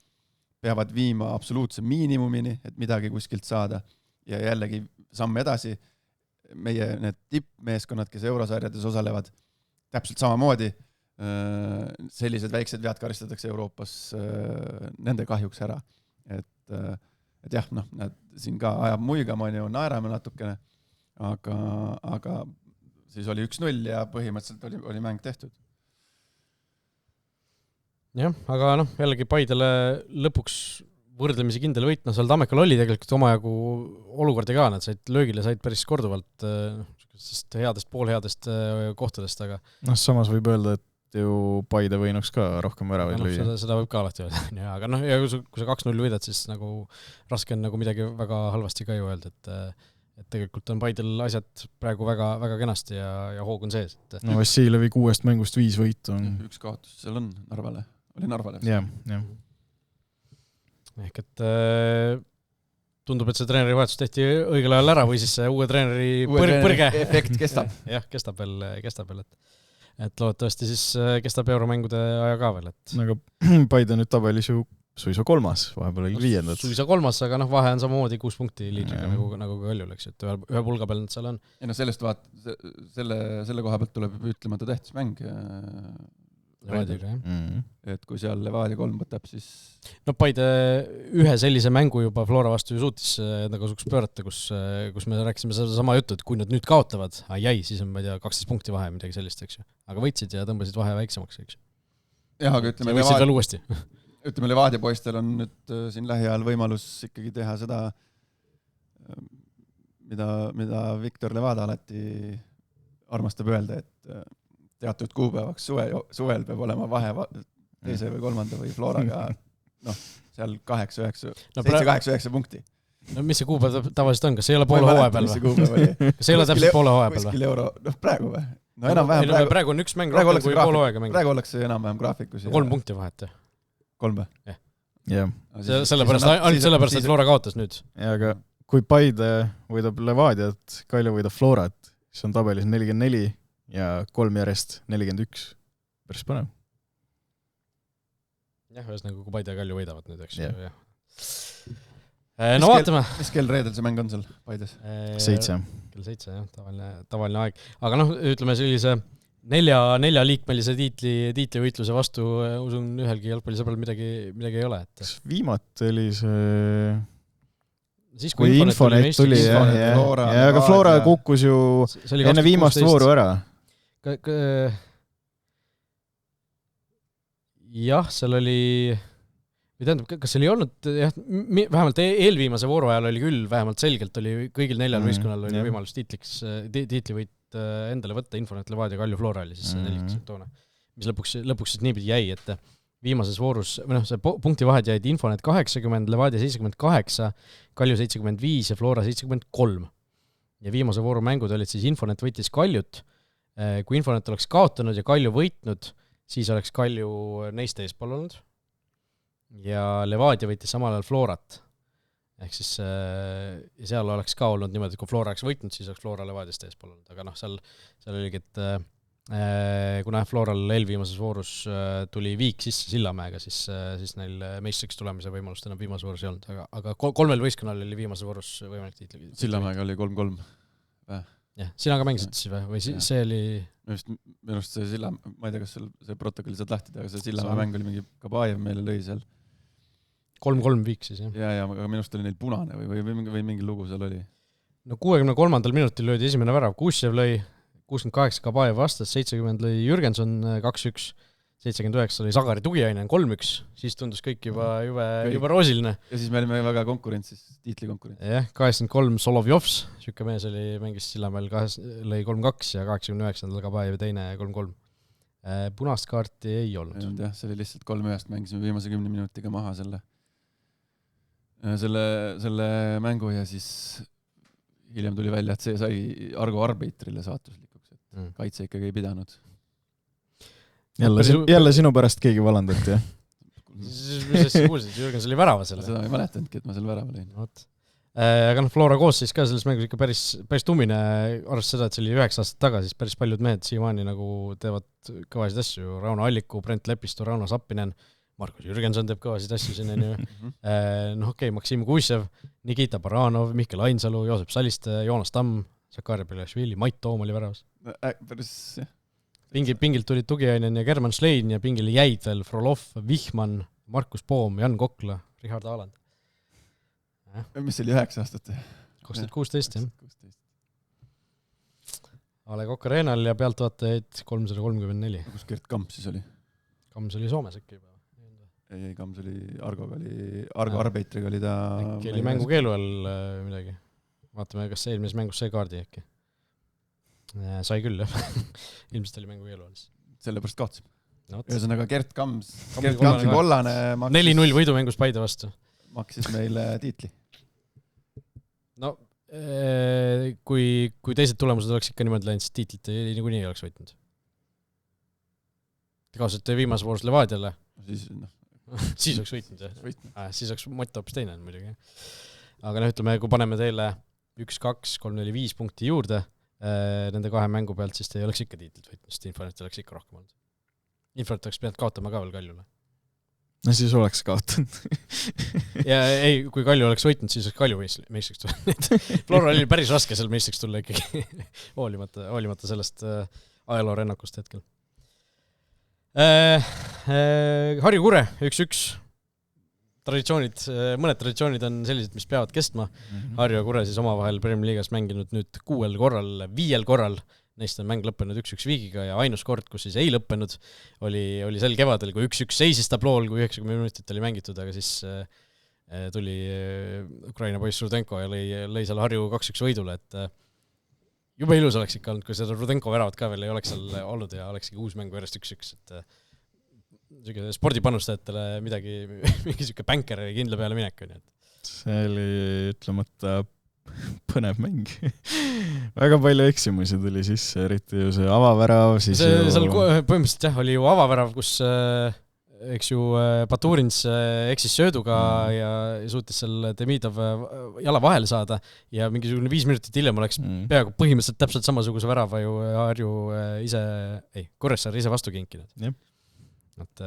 peavad viima absoluutse miinimumini, et midagi kuskilt saada ja jällegi samm edasi. Meie need tippmeeskonnad, kes eurosarjades osalevad, täpselt samamoodi sellised väiksed vead karistatakse Euroopas nende kahjuks ära. Et jah, näed, siin ka ajab muigama, naerame natukene, aga siis oli 1-0 ja põhimõtteliselt oli mäng tehtud. Jah, aga jällegi Paidele lõpuks võrdlemisi kindel võit, seal Tammekal oli tegelikult omajagu olukordi ka, nad said löögile, said päris korduvalt headest, poolheadest kohtadest, aga samas võib öelda, et ju Paide võinuks ka rohkem väravaid lüüa. Seda võib ka alati öelda, aga ja kui sa 2-0 võidad, siis raske on midagi väga halvasti ka ju öelda, et tegelikult on Paidel asjad praegu väga, väga kenasti ja hoog on sees. Vassiljevi 6 mängust 5 võitu on. 1 kaotus seal on Narvale. Oli Narvale. Jah. Ehk et tundub, et see treeneri vahetus tehti õigel ajal ära või siis see uue treeneri põrge efekt kestab. Jah, kestab veel. Et loodetavasti siis kestab euromängude aja ka veel. Aga Paide nüüd tabelis ju suisa 3, vahepeal oli 5. Suisa 3, aga vahe on samamoodi 6 punkti liidriga nagu ka Kalju läks, et ühe pulga peal nad seal on. Ja sellest selle koha pealt tuleb ütlemata tähtis mäng. Levaadiaga, jah. Et kui seal Levadia 3 võtab, siis Paide ühe sellise mängu juba Flora vastu ju suutis kasuks pöörata, kus me rääkisime sama juttu, et kui nad nüüd kaotavad, siis on, ma ei tea, 12 punkti vahe, midagi sellist, eks ju. Aga võitsid ja tõmbasid vahe väiksemaks, eks ju. Jah, aga ütleme võitsid veel uuesti. Ütleme, Levadia poistel on nüüd siin lähiajal võimalus ikkagi teha seda, mida Viktor Levada alati armastab öelda, et teatud kuupäevaks suvel peab olema vahe teise või 3. või Floraga seal 7-8-9 punkti. Mis see kuupäev tavaliselt on? Kas ei ole poole hooaja peal või? Kas ei ole täpselt poole hooaja peal või? Kuskil euro, praegu või? Enam-vähem praegu on üks mäng rohkem kui poole hooaega mäng. Praegu ollakse enam-vähem graafikus. 3 punkti vahet, jah? 3 või? Jah. Ainult sellepärast, et Flora kaotas nüüd. Ja, aga kui Paide võidab Levadiat, Kalju võidab Florat, siis on tabelis 44 ja 3 järjest 41. Päris põnev. Jah, ühesõnaga, kui Paide ja Kalju võidavad nüüd, eks. No vaatame. Mis kell reedel see mäng on seal Paides? 7. Kell 7, jah, tavaline aeg. Aga ütleme sellise 4 liikmelise tiitlivõitluse vastu usun ühelgi jalgpallisõbral midagi ei ole. Kas viimati oli see... Siis, kui Infonet tuli, aga Flora kukkus ju enne viimast vooru ära. Jah, seal oli, või tähendab, kas seal ei olnud, vähemalt eelviimase vooru ajal oli küll, vähemalt selgelt oli kõigil 4 võistkonnal oli võimalus tiitlivõit endale võtta, Infonet, Levadia, Kalju, Flora oli siis 4 toona, mis lõpuks siis niipidi jäi, et viimases voorus, või see punktivahed jäid Infonet 80, Levadia 78, Kalju 75 ja Flora 73. Ja viimase vooru mängud olid siis Infonet võitis Kaljut. Kui Infonet oleks kaotanud ja Kalju võitnud, siis oleks Kalju neist eespool olnud. Ja Levadia võitis samal ajal Florat. Ehk siis ja seal oleks ka olnud niimoodi, et kui Flora oleks võitnud, siis oleks Flora Levadiast eespool olnud. Aga seal oligi, et kuna Floral eelviimases voorus tuli viik sisse Sillamäega, siis neil meistriks tulemise võimalust enam viimases voorus ei olnud. Aga 3 võistkonnal oli viimases voorus võimalik tiitli. Sillamäega oli 3-3. Jah, sina ka mängisid siis või see oli... Minu arust see Sillamäe, ma ei tea, kas see protokolli saad lahti, aga see Sillamäe mäng oli mingi Kabajev meile lõi seal. 3-3 viik siis, jah? Ja, aga minu arust oli neil punane või mingi lugu seal oli. No 63. minutil löödi esimene värav, Kuusjev lõi 68 Kabajev vastas, 70 lõi Jürgenson 2-1, 79 oli Sagari tugiainen 3-1, siis tundus kõik juba roosiline. Ja siis me olime väga konkurentsis, tiitlikonkurents. Jah, 83 Solovjovs, siuke mees mängis Sillamäel, lõi 3-2 ja 89. Kabajev teine 3-3. Punast kaarti ei olnud. Jah, see oli lihtsalt 3-1, mängisime viimase 10 minutiga maha selle mängu ja siis hiljem tuli välja, et see sai Argo arbitrile saatuslikuks, et kaitse ikkagi ei pidanud. Jälle sinu pärast keegi valandati, jah? Mis sa kuulsid, Jürgens oli värava selle? Seda ei mäletanudki, et ma selle värava lõin. Aga Flora koosseis ka selles mängus ikka päris tummine, arvast seda, et see oli 9 aastat taga, siis päris paljud mehed siiamaani nagu teevad kõvasid asju, Rauno Alliku, Brent Lepistu, Rauno Sappinen, Markus Jürgenson teeb kõvasid asju sinna. Maksim Kuusjev, Nikita Baranov, Mihkel Ainsalu, Joosep Saliste, Joonas Tamm, Sakari Beljašvili, Mait Toom oli väravas. Päris, jah. Pingilt tulid Tugiainen ja German Schlein ja pingile jäid veel Frolov, Vihman, Markus Poom, Jan Kokla, Richard Aaland. Mis oli 9 aastat? 2016, jah. Ale Kokk Areenal ja pealtvaatajaid 334. Kus Gert Kamp siis oli? Kamps oli Soomes äkki juba. Ei, Kamps oli Argo arbeitriga oli ta... Äkki oli mängukeelu all midagi. Vaatame, kas eelmises mängus sai kaardi äkki. Sai küll, jah. Ilmselt oli mängukeelu all. Sellepärast kaotsime. No, ühesõnaga Gert Kampi kollane 4-0 võidumängus Paide vastu. Maksis meile tiitli. No, kui teised tulemused oleks ikka niimoodi läinud, siis tiitlit niikuinii ei oleks võitnud. Te kaasute viimase voorus Levadiale. Siis oleks võitnud, jah. Siis oleks mott hoopis teine muidugi. Aga ütleme, kui paneme teile 1, 2, 3, 4, 5 punkti juurde nende 2 mängu pealt, siis te ei oleks ikka tiitlit võitnud, sest Infonet oleks ikka rohkem olnud. Infonet oleks pidanud kaotama ka veel Kaljule. No siis oleks kaotanud. Ja ei, kui Kalju oleks võitnud, siis oleks Kalju meistriks tulnud. Flora oli päris raske seal meistriks tulla ikkagi, hoolimata sellest ajaloorennakust hetkel. Harju Kure, 1-1. Mõned traditsioonid on sellised, mis peavad kestma. Harju ja Kure siis omavahel Premier Liigas mänginud nüüd 6 korral, 5 korral. Neist on mäng lõppenud 1-1 viigiga ja ainus kord, kus siis ei lõppenud, oli sel kevadel, kui 1-1 seisis tablool, kui 90 minutit oli mängitud, aga siis tuli Ukraina poiss Rudenko ja lõi seal Harju 2-1 võidule, et jube ilus oleks ikka olnud, kui seda Rudenko väravat ka veel ei oleks seal olnud ja oleks uus mängu järjest 1-1, et spordipanustajatele mingi siuke bänker kindla peale minek on. See oli ütlemata põnev mäng. Väga palju eksimusi tuli sisse, eriti ju see avavärav. Seal põhimõtteliselt jah, oli ju avavärav, kus eks ju Baturins eksis sööduga ja suutis seal Demidov jala vahele saada ja mingisugune 5 minutit hiljem oleks peaaegu põhimõtteliselt täpselt samasuguse värava ju Harju Kuressaare ise vastu kinkinud. Jep. Et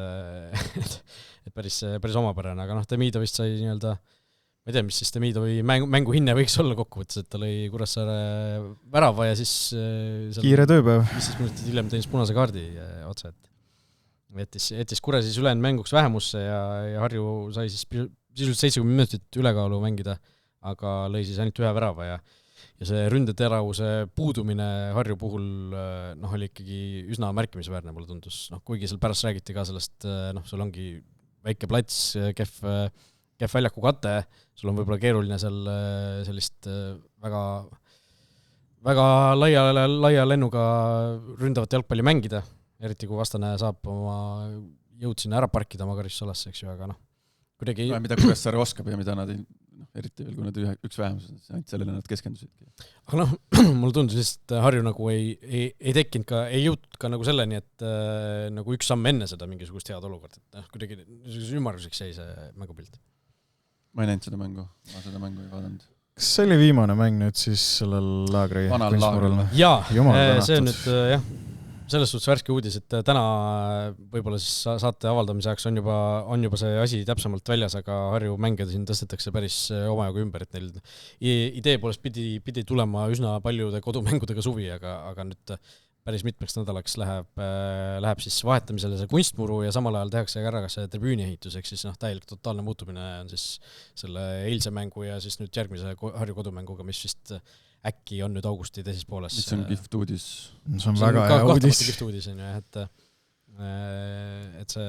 päris omapärane, aga Demidovist sai nii-öelda, ma ei tea, mis siis Demidovi mängu hinne võiks olla kokkuvõttes, et ta lõi Kuressaare värava ja siis kiire tööpäev. 15 minutit hiljem teinis punase kaardi otsa, et jättis Kure siis ülejäänud mänguks vähemusse ja Harju sai siis sisuliselt 70 minutit ülekaalu mängida, aga lõi siis ainult 1 värava ja see ründeteravuse puudumine Harju puhul oli ikkagi üsna märkimisväärne, mulle tundus. Kuigi seal pärast räägiti ka sellest, sul ongi väike plats, kehv väljaku kate, sul on võib-olla keeruline seal sellist väga, väga laia lennuga ründavat jalgpalli mängida, eriti kui vastane saab oma jõudsin ära parkida oma karistalasse, eks ju, aga kuidagi... mida Kuressaare oskab ja mida nad ei, eriti veel, kui nad üks vähemus, ainult sellele nad keskendusidki. Aga mulle tundus lihtsalt Harju nagu ei tekkinud ka, ei jõudnud ka nagu selleni, et nagu üks samm enne seda mingisugust head olukord, et kuidagi ümmarguseks jäi see mängupilt. Ma ei näinud seda mängu, ma seda mängu ei vaadanud. Kas see oli viimane mäng nüüd siis sellel laagri kunstmurul? Jaa, see on nüüd jah, selles suhtes värske uudis, et täna võib-olla siis saate avaldamise ajaks on juba see asi täpsemalt väljas, aga Harju mänge siin tõstetakse päris omajagu ümber, et neil idee poolest pidi tulema üsna paljude kodumängudega suvi, aga nüüd päris mitmeks nädalaks läheb siis vahetamisele see kunstmuru ja samal ajal tehakse ära ka see tribüüniehitus, ehk siis täielik totaalne muutumine on siis selle eilse mängu ja siis nüüd järgmise Harju kodumänguga, mis vist äkki on nüüd augusti teises pooles. Mis on kihvt uudis? See on väga hea uudis. Kihvt uudis on ju, et see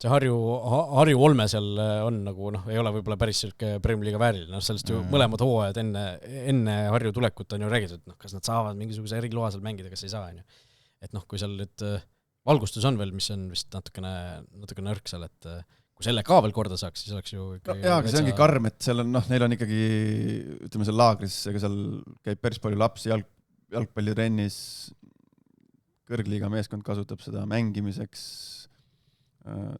see Harju olme seal on nagu ei ole võib-olla päris selline Premier League vääriline, sellest ju mõlemad hooajad enne Harju tulekut on ju räägitud, kas nad saavad mingisuguse eriloa seal mängida, kas ei saa, on ju. Et kui seal nüüd valgustus on veel, mis on vist natukene nõrk seal, et kui selle ka veel korda saaks, siis oleks ju ikkagi... Jaa, aga see ongi karm, et seal on, neil on ikkagi, ütleme seal laagris, ega seal käib päris palju lapsi jalgpallitrennis, kõrgliiga meeskond kasutab seda mängimiseks,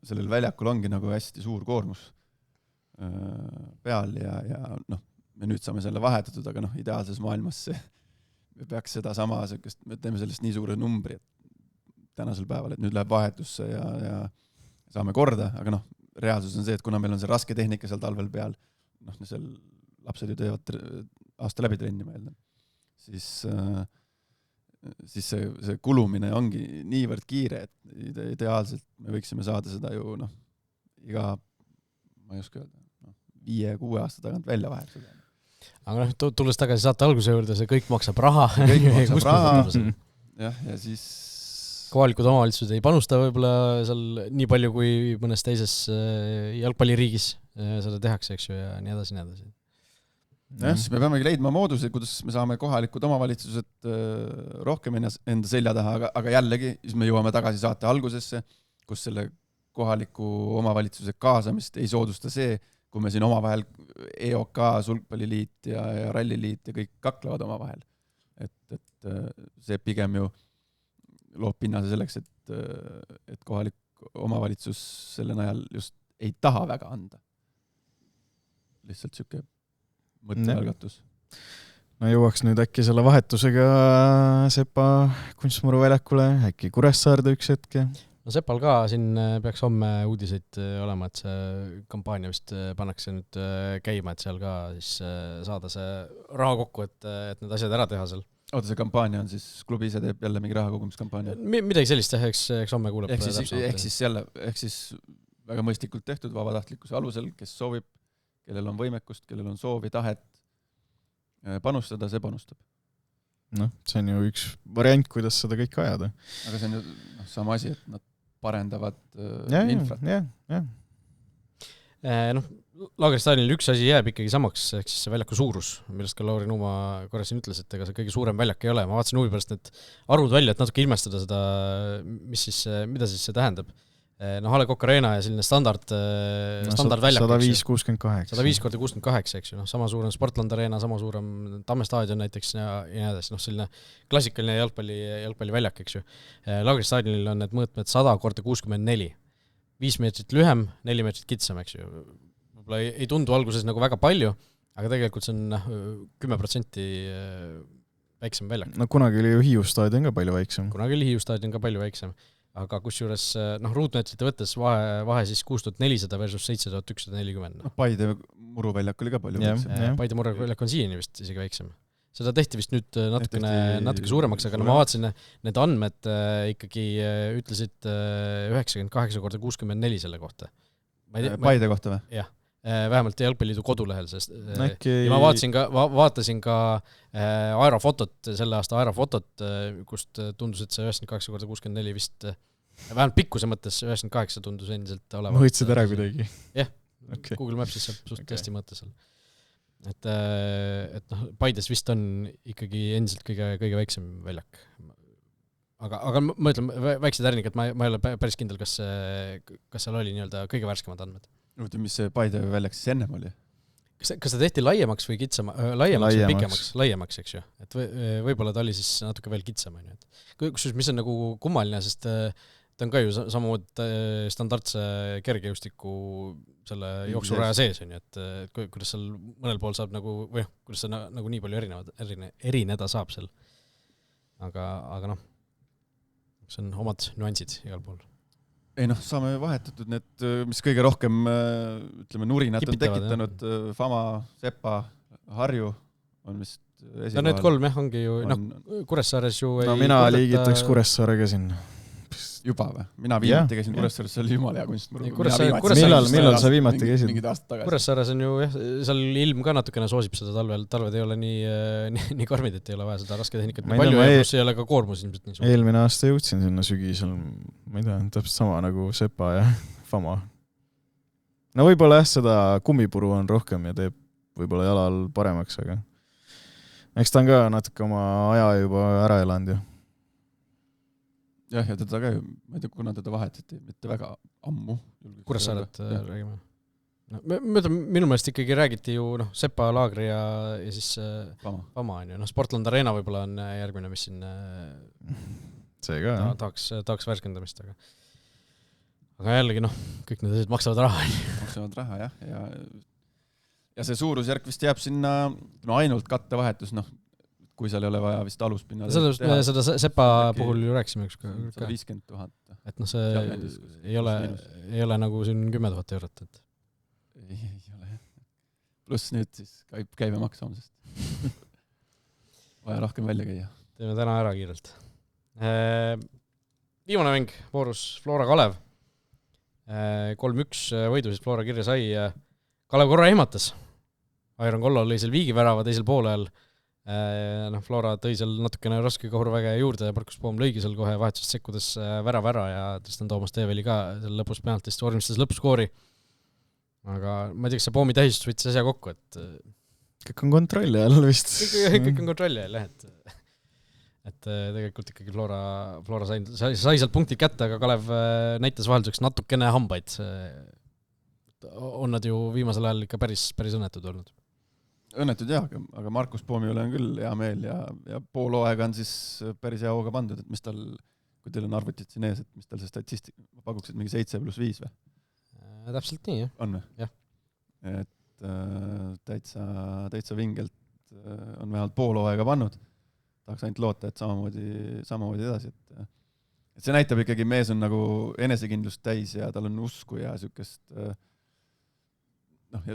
sellel väljakul ongi nagu hästi suur koormus peal ja me nüüd saame selle vahetatud, aga ideaalses maailmas me peaks seda sama, me teeme sellest nii suure numbri, et tänasel päeval, et nüüd läheb vahetusse ja saame korda, aga reaalsus on see, et kuna meil on see raske tehnika seal talvel peal, seal lapsed ju teevad aasta läbi trenni meelde, siis see kulumine ongi niivõrd kiire, et ideaalselt me võiksime saada seda ju iga, ma ei oska öelda, 5-6 aasta tagant välja vahetada. Aga tulles tagasi saate alguse juurde, see kõik maksab raha. Kõik maksab raha, ja siis kohalikud omavalitsused ei panusta võib-olla seal nii palju kui mõnes teises jalgpalliriigis seda tehakse, eks ju, ja nii edasi, nii edasi. Siis me peamegi leidma mooduse, kuidas me saame kohalikud omavalitsused rohkem enda selja taha, aga jällegi siis me jõuame tagasi saate algusesse, kus selle kohaliku omavalitsuse kaasamist ei soodusta see, kui me siin omavahel EOK, sulgpalliliit ja ralliliit ja kõik kaklevad omavahel. Et see pigem ju loob pinnase selleks, et kohalik omavalitsus selle najal just ei taha väga anda. Lihtsalt siuke mõttealgatus. No jõuaks nüüd äkki selle vahetusega Sepa kunstmuru väljakule, äkki Kuressaarde üks hetke? No Sepal ka siin peaks homme uudiseid olema, et see kampaania vist pannakse nüüd käima, et seal ka siis saada see raha kokku, et need asjad ära teha seal. Oota, see kampaania on siis, klubi ise teeb jälle mingi raha kogumiskampaania? Midagi sellist, eks homme kuuleb. Ehk siis väga mõistlikult tehtud vabatahtlikkuse alusel, kes soovib, kellel on võimekust, kellel on soovi, tahet panustada, see panustab. See on ju üks variant, kuidas seda kõik ajada. Aga see on ju sama asi, et nad parendavad infrat. Jah. Lagerstadionil üks asi jääb ikkagi samaks, ehk siis see väljaku suurus, millest ka Lauri Nuuma korra siin ütles, et ega see kõige suurem väljak ei ole. Ma vaatasin huvi pärast need arvud välja, et natuke ilmestada seda, mida siis see tähendab. A Le Coq Arena ja selline standard väljak. 105-68. 105x68, eks ju. Sama suurem Sportland Arena, sama suurem Tamme staadion näiteks ja nii edasi. Selline klassikaline jalgpalli väljak, eks ju. Lagerstadionil on need mõõtmed 100x64. 5 meetrit lühem, 4 meetrit kitsam, eks ju. Võib-olla ei tundu alguses nagu väga palju, aga tegelikult see on 10% väiksem väljak. Kunagi oli ju Hiiu staadion ka palju väiksem. Aga kusjuures ruutmeetrite võttes vahe siis 6400 versus 7140. Paide muruväljak oli ka palju väiksem. Paide muruväljak on siiani vist isegi väiksem. Seda tehti vist nüüd natuke suuremaks, aga ma vaatasin, need andmed ikkagi ütlesid 98x64 selle kohta. Paide kohta või? Jah. Vähemalt jalgpalliliidu kodulehel, sest ja ma vaatasin ka aerofotot, selle aasta aerofotot, kust tundus, et see 98x64 vist vähemalt pikkuse mõttes 98 tundus endiselt olevat. Mõõtsid ära kuidagi? Jah, Google Mapsis saab suht hästi mõõta seal. Et Paides vist on ikkagi endiselt kõige väiksem väljak. aga ma ütlen, väikse tärniga, et ma ei ole päris kindel, kas seal oli nii-öelda kõige värskemad andmed. Mis see Paide väljaks siis ennem oli? Kas ta tehti laiemaks või laiemaks või pikemaks? Laiemaks, eks ju. Et võib-olla ta oli siis natuke veel kitsam. Kusjuures, mis on nagu kummaline, sest ta on ka ju samamoodi standardse kergejõustiku selle jooksuraja sees, et kuidas seal mõnel pool saab nagu, või kuidas see nagu nii palju erineda saab seal. Aga noh, see on omad nüansid igal pool. Ei saame vahetatud need, mis kõige rohkem, ütleme, nurinat on tekitanud, Fama, Sepa, Harju on vist esikohal. No need kolm ongi ju, Kuressaares ju ei mina liigitaks Kuressaarega sinna. Juba või? Mina viimati käisin Kuressaares, see oli jumala hea kunst. Millal sa viimati käisid? Kuressaares on ju, seal ilm ka natukene soosib seda talvel, talved ei ole nii karmid, et ei ole vaja seda raske tehnikat. Palju plus ei ole ka koormus ilmselt nii suur. Eelmine aasta jõudsin sinna sügisel, ma ei tea, täpselt sama nagu Sepa ja Fama. No võib-olla seda kummipuru on rohkem ja teeb võib-olla jalal paremaks, aga eks ta on ka natuke oma aja juba ära elanud ju. Jah, ja teda ka ju, ma ei tea, kuna teda vahetati, mitte väga ammu. Kuressaaret räägime. Minu meelest ikkagi räägiti ju Sepa, Laagri ja siis Fama on ju. Sportland Arena võib-olla on järgmine, mis siin see ka, tahaks värskendamist. Aga jällegi, kõik need asjad maksavad raha. Maksavad raha, jah. Ja see suurusjärk vist jääb sinna ainult kattevahetus, kui seal ei ole vaja vist aluspinna. Seda Sepa puhul ju rääksime üks 150 000. Et see ei ole nagu siin 10 000 eurot. Et. Ei ole. Pluss nüüd siis käive maks homsest. Vaja rohkem välja käia. Teeme täna ära kiirelt. Viimane mäng voorus Flora Kalev. 3-1 võidu siis Flora kirja sai. Kalev korra ehmatas. Airon Kollo lõi seal viigivärava teisel poolel. Flora tõi seal natukene raske kohurväge juurde ja Markus Poom lõigi seal kohe vahetusest sekkudes värava ära ja Tristan Toomas Teeveli ka seal lõpus penaltist vormistas lõpuskoori. Aga ma ei tea, kas see Poomi tähistus võttis asja kokku, et kõik on kontrolli all vist. Kõik on kontrolli all, jah. Et tegelikult ikkagi Flora sai sealt punktid kätte, aga Kalev näitas vahelduseks natukene hambaid. On nad ju viimasel ajal ikka päris õnnetud olnud. Õnnetud jah, aga Markus Poomi üle on küll hea meel ja pool hooaega on siis päris hea hooga pandud, et mis tal, kui teil on arvutid siin ees, et mis tal see statistik, pakuks, et mingi 7+5 või? Täpselt nii, jah. On või? Jah. Et täitsa vingelt on vähemalt pool hooaega pannud. Tahaks ainult loota, et samamoodi edasi. Et see näitab ikkagi, mees on nagu enesekindlust täis ja tal on usku ja sükest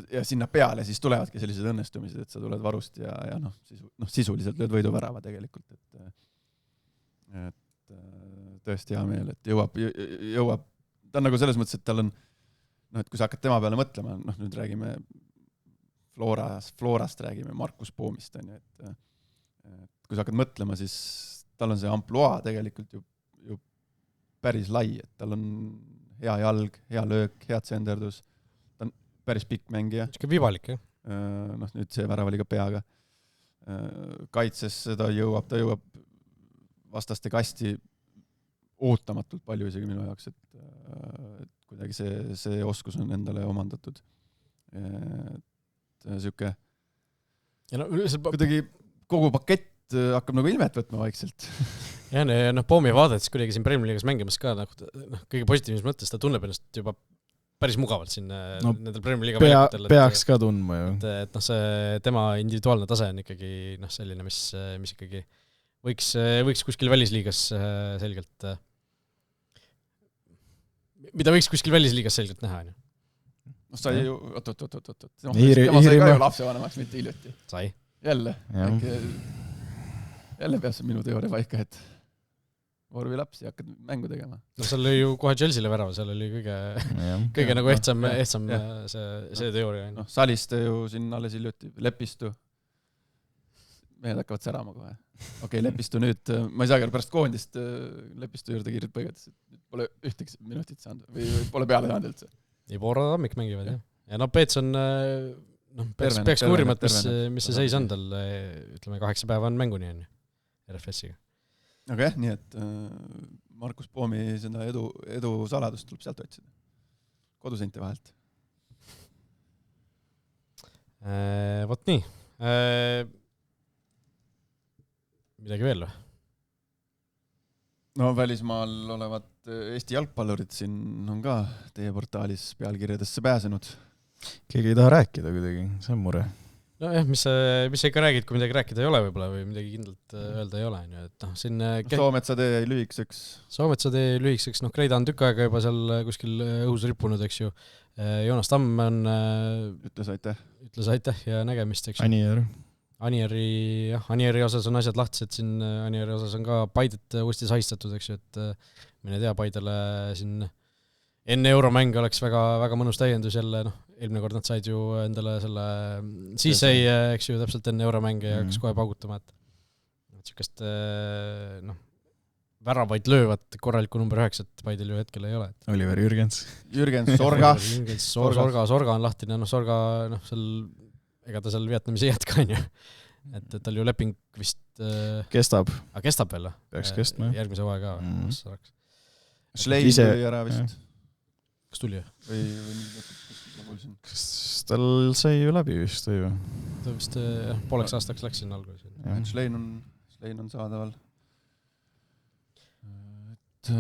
ja sinna peale siis tulevadki sellised õnnestumised, et sa tuled varust ja sisuliselt lööd võiduvärava tegelikult. Et tõesti hea meel, et jõuab. Ta on nagu selles mõttes, et tal on, et kui sa hakkad tema peale mõtlema, nüüd räägime Florast räägime Markus Poomist, on ju, et kui sa hakkad mõtlema, siis tal on see ampluaa tegelikult ju päris lai, et tal on hea jalg, hea löök, head senderdus, päris pikk mängija. Siuke vibalik, jah? Nüüd see värav oli ka peaga. Kaitses ta jõuab vastaste kasti ootamatult palju isegi minu jaoks, et kuidagi see oskus on endale omandatud. Siuke kuidagi kogu pakett hakkab nagu ilmet võtma vaikselt. Ja Poomi vaadet siis kuidagi siin Premier Leagues mängimas ka kõige positiivses mõttes ta tunneb ennast juba päris mugavalt siin nendel Premier League väljakutel. Peaks ka tundma ju. Et see tema individuaalne tase on ikkagi selline, mis ikkagi võiks kuskil välisliigas selgelt mida võiks kuskil välisliigas selgelt näha, on ju. Sai ju, tema sai ka ju lapsevanemaks mitte hiljuti. Sai. Jälle peab see minu teooria paika, et vorvi lapsi ja hakkad mängu tegema. Seal oli ju kohe Chelsea'le värava, seal oli kõige nagu ehtsam see teooria. Saliste ju siin alles hiljuti, Lepistu. Mehed hakkavad särama kohe. Okei, Lepistu nüüd, ma ei saagi pärast koondist Lepistu juurde kiirid põigates, et pole ühtegi minutit saanud või pole peale saanud üldse. Nii Poora Tammik mängivad, jah. Ja Peets on, peaks uurima, mis see seis on tal, ütleme 8 päeva on mänguni, on ju, RFS-iga. aga jah, nii et Markus Poomi seda edu saladust tuleb sealt otsida. Koduseinte vahelt. Vot nii. Midagi veel või? No välismaal olevad Eesti jalgpallurid siin on ka teie portaalis pealkirjadesse pääsenud. Keegi ei taha rääkida kuidagi, see on mure. No jah, mis sa ikka räägid, kui midagi rääkida ei ole võib-olla või midagi kindlalt öelda ei ole. Et siin Soometsa tee jäi lühikeseks. Soometsa tee lühikeseks, Kreida on tükk aega juba seal kuskil õhus rippunud, eks ju. Joonas Tamm on ütles aitäh ja nägemist, eks ju. Anieri osas on asjad lahtised, siin Anieri osas on ka Paidet uuesti saistatud, eks ju, et mine tea, Paidele siin enne euromänge oleks väga, väga mõnus täiendus jälle, eelmine kord nad said ju endale selle Sisei, eks ju, täpselt enne euromänge ja hakkas kohe paugutama, et sükest väravaid löövad korraliku number 9, Paidel ju hetkel ei ole. Oliver Jürgens, Sorga. Sorga on lahtine, Sorga, seal, ega ta seal Vietnamis ei jätka, on ju. Et tal ju leping vist kestab veel, peaks kestma. Järgmise hooaja ka. Schlein tuli ära vist. Kas tuli? Kas tal sai ju läbi vist või? Ta vist pooleks aastaks läks sinna alguses. Schlein on saadaval. Et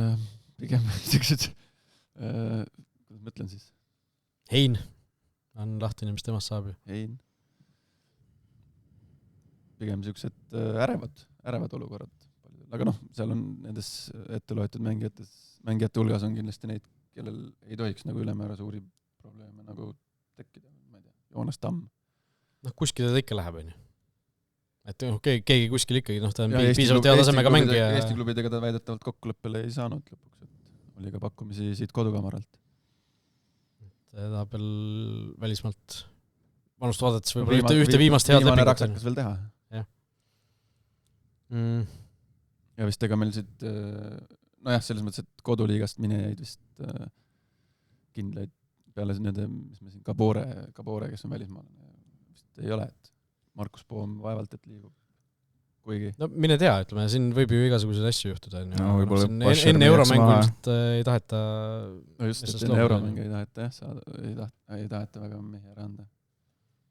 pigem siuksed kuidas mõtlen siis? Hein on lahtine, mis temast saab ju. Hein. Pigem siuksed ärevad olukorrad. Aga seal on nendes ette loetud mängijate hulgas on kindlasti neid, kellel ei tohiks nagu ülemäära suuri probleeme nagu tekkida. Ma ei tea, Joonas Tamm. Kuskil ta ikka läheb, on ju. Et keegi kuskil ikkagi, ta on piisavalt hea tasemega mängija. Eesti klubidega ta väidetavalt kokkuleppele ei saanud lõpuks. Et oli ka pakkumisi siit kodukamaralt. Ta veel välismaalt vanust vaadates võib-olla ühte viimast head lepingut. Raksakas veel teha. Jah. Ja vist ega meil siit selles mõttes, et koduliigast minejaid vist kindlaid peale nende, mis me siin Kabore, kes on välismaalane, vist ei ole, et Markus Poom vaevalt, et liigub. Kuigi. Mine tea, ütleme, siin võib ju igasuguseid asju juhtuda. Enne euromängu ilmselt ei taheta... just, et enne euromängu ei taheta, ei taheta väga mehi ära anda.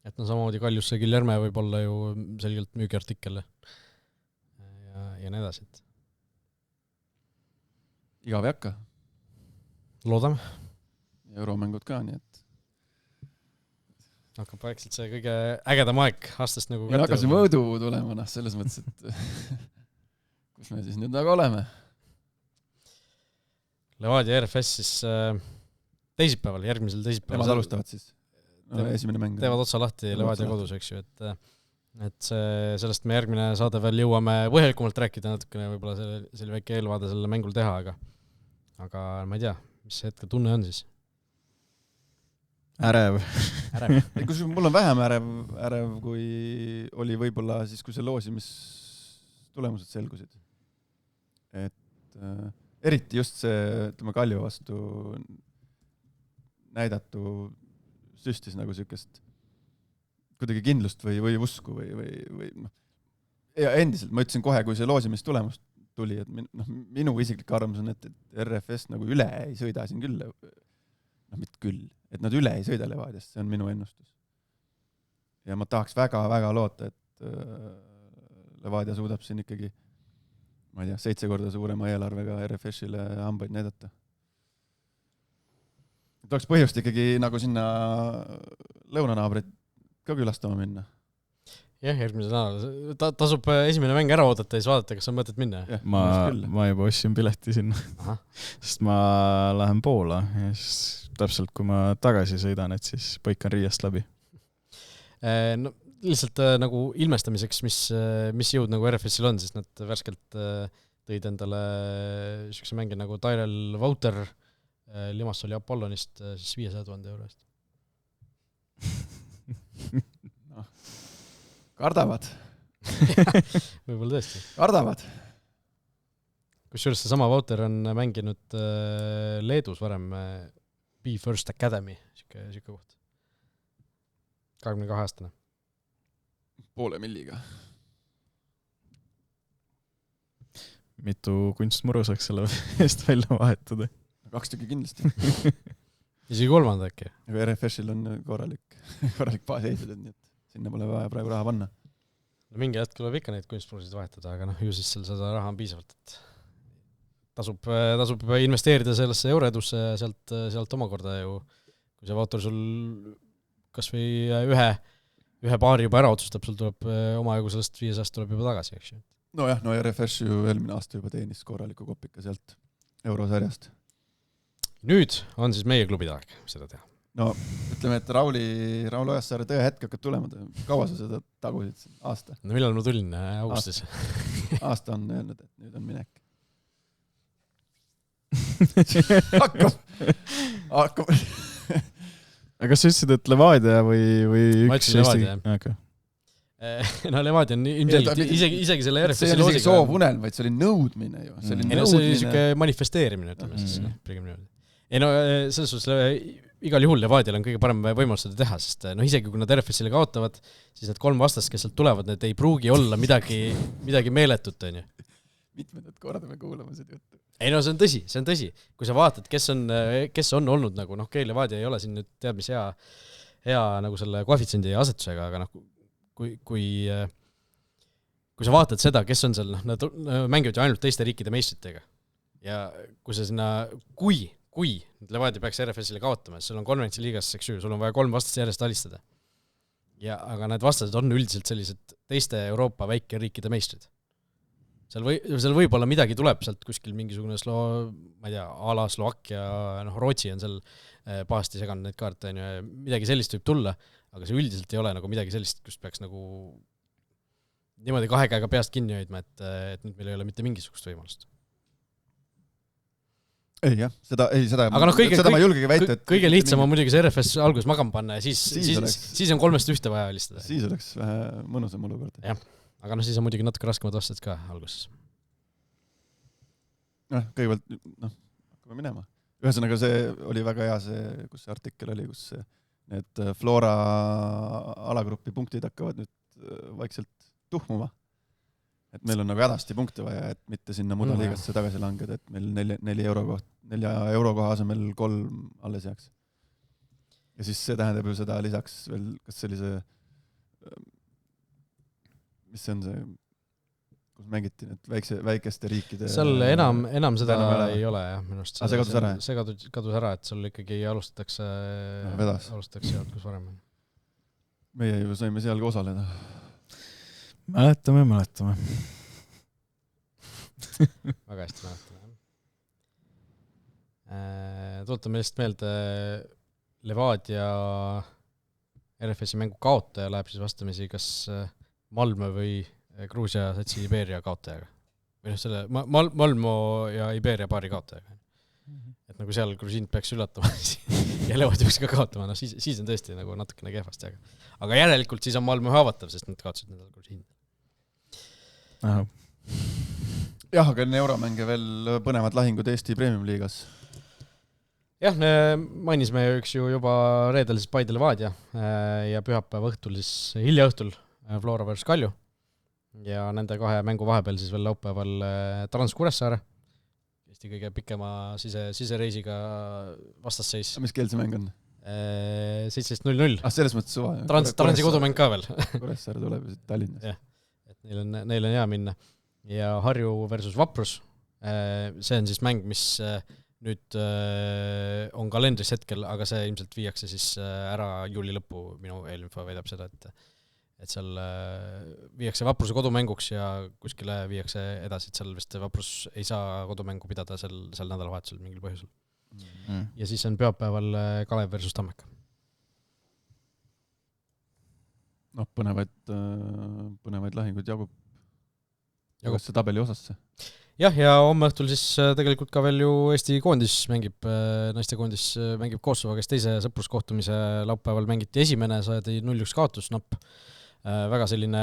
Et samamoodi Kaljusse Guillerme võib olla ju selgelt müügiartikkel ja nii edasi. Igav ei hakka. Loodame. Euromängud ka, nii et hakkab vaikselt see kõige ägedam aeg aastast nagu ja hakkasime õdu tulema, selles mõttes, et kus me siis nüüd nagu oleme. Levadia RFS siis teisipäeval, järgmisel teisipäeval. Nemad alustavad siis esimene mäng. Teevad otsa lahti Levadia kodus, eks ju, et sellest me järgmine saade veel jõuame põhjalikumalt rääkida natukene, võib-olla see oli väike eelvaade selle mängul teha, aga ma ei tea, mis hetkel tunne on siis? Ärev. Kus mul on vähem ärev, kui oli võib-olla siis, kui see loosimis tulemused selgusid. Et eriti just see, ütleme, Kalju vastu näidatu süstis nagu sükest kuidagi kindlust või usku või ja endiselt ma ütlesin kohe, kui see loosimistulemus tuli, et minu isiklik arvamus on, et RFS nagu üle ei sõida siin küll, mitte küll, et nad üle ei sõida Levadiast, see on minu ennustus. Ja ma tahaks väga-väga loota, et Levadia suudab siin ikkagi, ma ei tea, 7 korda suurema eelarvega RFS-ile hambaid näidata. Et oleks põhjust ikkagi nagu sinna lõunanaabrit ka külastama minna. Jah, järgmise nädal. Tasub esimene mäng ära oodata ja siis vaadata, kas on mõtet minna. Ma juba ostsin pileti sinna, sest ma lähen Poola ja siis täpselt kui ma tagasi sõidan, et siis põikan Riiast läbi. Lihtsalt nagu ilmestamiseks, mis jõud nagu RFS-il on, siis nad värskelt tõid endale niisuguse mängi nagu Tyrell Wouter Limassoli Apollonist siis 500,000 euro eest. Kardavad. Võib-olla tõesti. Kardavad. Kusjuures see sama Wouter on mänginud Leedus varem Be First Academy, siuke koht. 22-aastane. Poole milliga. mitu kunstmuru saaks selle eest välja vahetada. 2 tükki kindlasti. Isegi 3 äkki. Aga RFS-il on korralik baas ehitud, nii et sinna pole vaja praegu raha panna. No mingi hetk tuleb ikka neid kunstmurusid vahetada, aga ju siis seda raha on piisavalt, et tasub investeerida sellesse euroedusse ja sealt omakorda ju, kui see vaator sul kas või ühe paari juba ära otsustab, sul tuleb omajagu sellest 500 tuleb juba tagasi, eks ju. Nojah, RFS ju eelmine aasta juba teenis korraliku kopika sealt eurosarjast. Nüüd on siis meie klubide aeg seda teha. No ütleme, et Raul Ojassaare tõehetk hakkab tulema. Kaua sa seda tagusid? Aasta? No millal ma tulin? Augustis. Aasta on öelnud, et nüüd on minek. Hakkab. Aga kas sa ütlesid, et Levadia või ma ütlesin Levadia, jah. Okay. No Levadia on ilmselgelt isegi selle RFS-i loosiga. See oli soovunel, vaid see oli nõudmine ju. See oli niisugune manifesteerimine, ütleme siis. Ei no selles suhtes igal juhul Levadial on kõige parem võimalus seda teha, sest isegi kui nad RFS-ile kaotavad, siis need 3 vastast, kes sealt tulevad, need ei pruugi olla midagi meeletut, on ju. Mitmendat korda me kuulame seda juttu. Ei no see on tõsi. Kui sa vaatad, kes on olnud nagu, Levadia ei ole siin nüüd tead, mis hea nagu selle koefitsiendi asetusega, aga kui sa vaatad seda, kes on seal, nad mängivad ju ainult teiste riikide meistritega. Ja kui sa sinna, kui Levadia peaks RFS-ile kaotama, sul on konverentsi liigas, sul on vaja 3 vastast järjest alistada. Aga need vastased on üldiselt sellised teiste Euroopa väikeriikide meistrid. Seal võib-olla midagi tuleb sealt kuskil mingisugune ma ei tea, ala Slovakkia, Rootsi on seal pahasti seganud neid kaarte, midagi sellist võib tulla, aga see üldiselt ei ole nagu midagi sellist, kus peaks nagu niimoodi 2 käega peast kinni hoidma, et nüüd meil ei ole mitte mingisugust võimalust. Ei jah, seda aga ma julgegi väita, et kõige lihtsam on muidugi see RFS alguses magama panna ja siis on 3 ühte vaja alistada. Siis oleks vähe mõnusam olukord. Jah, aga siis on muidugi natuke raskemad vastased ka alguses. Kõigepealt, hakkame minema. Ühesõnaga see oli väga hea kus see artikkel oli, kus need Flora alagrupi punktid hakkavad nüüd vaikselt tuhmuma. Et meil on nagu hädasti punkte vaja, et mitte sinna mudaliigasse tagasi langeda, et meil 4 euro koha asemel 3 alles jääks. Ja siis see tähendab ju seda lisaks veel, kas sellise, mis see on see, kus mängiti need väikeste riikide... Seal enam seda ei ole, jah, minu arust. See kadus ära? See kadus ära, et sul ikkagi alustatakse sealt, kus varem. Meie ju saime seal ka osaleda. Mäletame. Väga hästi mäletame. Tuletame lihtsalt meelde Levadia RFS-i mängu kaotaja läheb siis vastamisi kas Malmö või Gruusia satsi Iberia kaotajaga. Või selle Malmö ja Iberia paari kaotajaga. Et nagu seal Grusiin peaks üllatama ja Levadia peaks ka kaotama, siis on tõesti nagu natukene kehvasti. Aga järelikult siis on Malmö haavatav, sest nad kaotsid nendel Grusiin. Jah, aga enne euromänge veel põnevad lahingud Eesti Premium-liigas. Jah, mainisime üks ju juba reedel siis Paide Levadia ja pühapäeva õhtul siis hilja õhtul Flora versus Kalju ja nende 2 mängu vahepeal siis veel laupäeval Trans Kuressaare. Eesti kõige pikema sisereisiga vastasseis. Mis keel see mäng on? 17:00. Selles mõttes suva. Transi kodumäng ka veel. Kuressaare tuleb Tallinnas. Jah, et neil on hea minna. Ja Harju versus Vaprus. See on siis mäng, mis nüüd on kalendris hetkel, aga see ilmselt viiakse siis ära juuli lõppu. Minu eelinfo väidab seda, et seal viiakse Vapruse kodumänguks ja kuskile viiakse edasi, et seal vist Vaprus ei saa kodumängu pidada sel nädalavahetusel mingil põhjusel. Ja siis on pühapäeval Kalev versus Tammeka. Põnevaid lahingud jagub see tabeli osasse. Jah, ja homme õhtul siis tegelikult ka veel ju Eesti koondis mängib, naistekoondis mängib Kosovo, kes teise sõpruskohtumise laupäeval mängiti esimene, saadi 0-1 kaotus, väga selline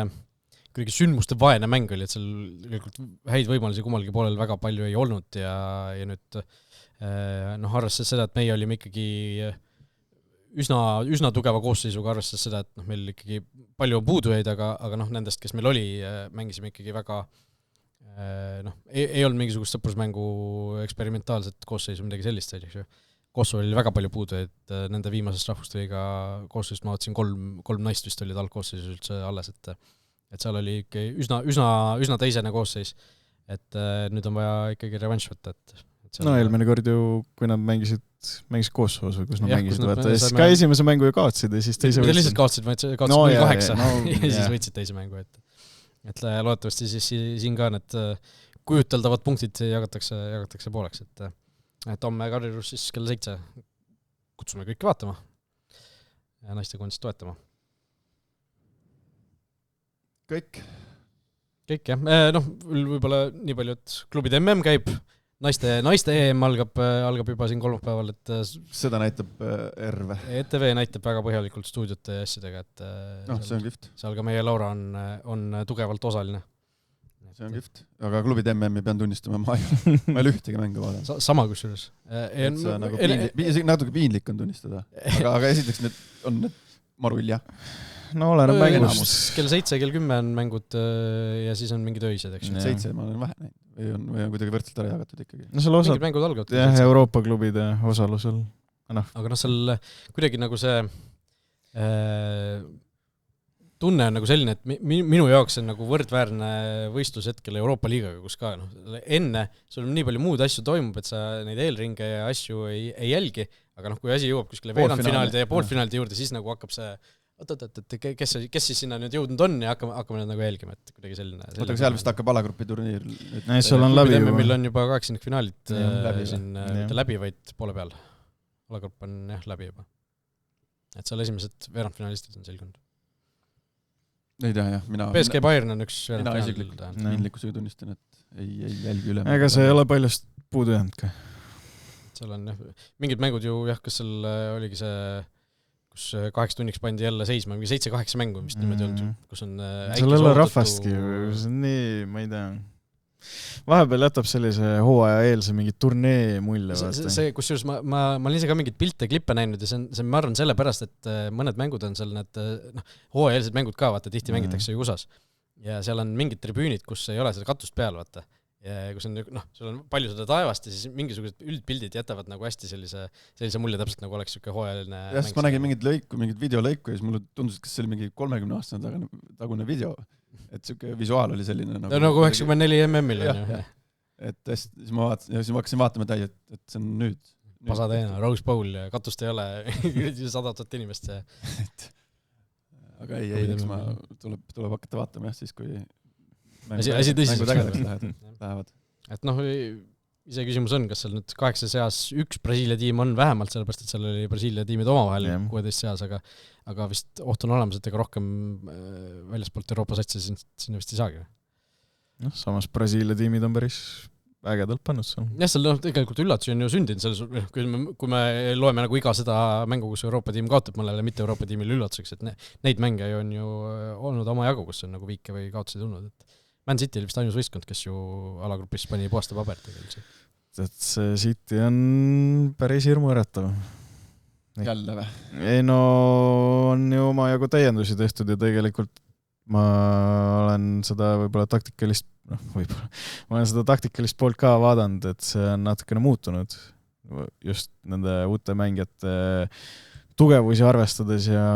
kõige sündmuste vaene mäng oli, et seal tegelikult häid võimalusi kummalgi poolel väga palju ei olnud ja nüüd arvestades seda, et meie olime ikkagi üsna tugeva koosseisuga, arvestades seda, et meil ikkagi palju on puudujaid, aga nendest, kes meil oli, mängisime ikkagi väga noh, ei olnud mingisugust sõprusmängu eksperimentaalset koosseisu, midagi sellist, eks ju. Kosovo oli väga palju puudu, et nende viimasest rahvusliiga koosseisust ma vaatasin kolm naist vist olid algkoosseisus üldse alles, et seal oli ikka üsna teisene koosseis, et nüüd on vaja ikkagi revanš võtta, et no eelmine kord ju, kui nad mängisid Kosovos või kus nad mängisid, vaata, siis saime... ka esimese mängu ju kaotsid ja siis teise võitsid. Lihtsalt kaotsid 0-8 ja siis võitsid teise mängu, et loodetavasti siis siin ka need kujuteldavad punktid jagatakse pooleks, et homme Kadriorus siis kell 7 kutsume kõiki vaatama ja naistekoondist toetama. Kõik, jah. Noh, võib-olla nii palju, et klubide MM käib, naiste EM algab juba siin kolmapäeval, et seda näitab RV. ETV näitab väga põhjalikult stuudiote ja asjadega, et see on kihvt. Seal ka meie Laura on tugevalt osaline. See on kihvt, aga klubide MM-i pean tunnistama, ma ei ole ühtegi mängu vaadanud. Sama kusjuures. See on natuke piinlik on tunnistada, aga esiteks need marull, jah. No oleneb mängust. Kell 7, kell 10 on mängud ja siis on mingid öised, eks. 7 ma olen vähe näinud või on kuidagi võrdselt ära jagatud ikkagi. No seal mingid mängud algavad. Jah, Euroopa klubide osalusel. Aga seal kuidagi nagu see tunne on nagu selline, et minu jaoks on nagu võrdväärne võistlus hetkel Euroopa liigaga, kus ka enne sul on nii palju muud asju toimub, et sa neid eelringe ja asju ei jälgi, aga kui asi jõuab kuskile veerandfinaalide ja poolfinaalide juurde, siis nagu hakkab see kes siis sinna nüüd jõudnud on ja hakkame need nagu jälgima, et kuidagi selline... Oota, seal vist hakkab alagrupi turniir. Seal on läbi juba. Meil on juba 8 finaalid läbi, vaid poole peal. Alagrupp on läbi juba. Et seal esimesed veerandfinaalistid on selgunud. Ei tea, jah. PSG Bayern on üks veerandfinaalid. Mina isiklikkusega tunnistan, et ei jälgi üle. Ega see ei ole paljust puudu jäänud ka. Seal on mingid mängud ju, kas seal oligi see... kus 8 tunniks pandi jälle seisma, 7-8 mängu, mis niimoodi on, kus on seal jälle rahvastki, see on nii, ma ei tea. Vahepeal jätab sellise hooaja eelse mingi turnee mulje. See, kusjuures ma olen ise ka mingid klippe näinud ja see ma arvan selle pärast, et mõned mängud on seal need hooaja eelsed mängud ka, vaata, tihti mängitakse ju USAs. Ja seal on mingid tribüünid, kus ei ole seda katust peal, vaata. Ja kus on, sul on palju seda taevast ja siis mingisugused üldpildid jätavad nagu hästi sellise mulje täpselt nagu oleks siuke hooajaline mäng. Ma nägin mingit videolõiku ja siis mulle tundus, kas see oli mingi 30-aastane tagune video, et siuke visuaal oli selline nagu 94 MM-il on ju. Et siis ma hakkasin vaatama täi, et see on nüüd. Pasadena, Rose Bowl ja katust ei ole 100 000 inimest. Aga ei, ma tuleb hakata vaatama jah siis, kui asi tõsiseks lähevad. Et ise küsimus on, kas seal nüüd 8 seas üks Brasiilia tiim on vähemalt, sellepärast, et seal oli Brasiilia tiimid omavahel 16 seas, aga vist oht on olemas, et ega rohkem väljaspoolt Euroopa satsi sinna vist ei saagi. Samas Brasiilia tiimid on päris ägedalt pannud seal. Jah, seal tegelikult üllatusi on ju sündinud, kui me loeme nagu iga seda mängu, kus Euroopa tiim kaotab mõnele mitte Euroopa tiimile üllatuseks, et neid mänge on ju olnud oma jagu, kus on nagu viike või kaotusi tulnud, et Man City oli vist ainus võistkond, kes ju alagrupis pani puhasta pabertega üldse. Et see City on päris hirmuäratav. Jälle või? Ei on ju oma jagu täiendusi tehtud ja tegelikult ma olen seda võib-olla taktikalist poolt ka vaadanud, et see on natukene muutunud just nende uute mängijate tugevusi arvestades ja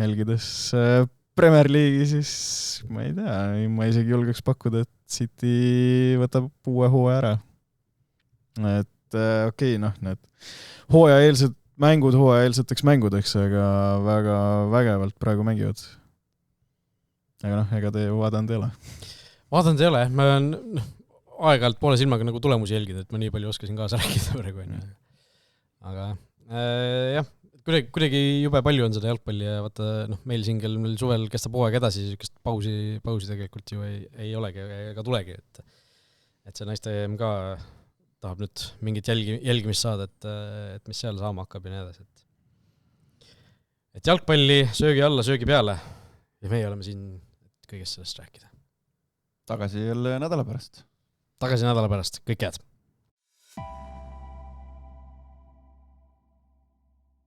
jälgides Premier League'i, siis ma ei tea, ma isegi julgeks pakkuda, et City võtab uue hooaja ära. Et okei, need hooajaeelsed mängud hooajaeelseteks mängudeks, aga väga vägevalt praegu mängivad. Aga ega te ju vaadanud ei ole? Vaadanud ei ole, ma olen aeg-ajalt poole silmaga nagu tulemusi jälgida, et ma nii palju oskasin kaasa rääkida praegu. Aga jah, kuidagi jube palju on seda jalgpalli ja vaata, meil suvel kestab hooaeg edasi, sükest pausi tegelikult ju ei olegi ega tulegi, et see naiste EM ka tahab nüüd mingit jälgimist saada, et mis seal saama hakkab ja nii edasi. Et jalgpalli söögi alla, söögi peale ja meie oleme siin kõigest sellest rääkida. Tagasi jälle nädala pärast. Tagasi nädala pärast, kõik head!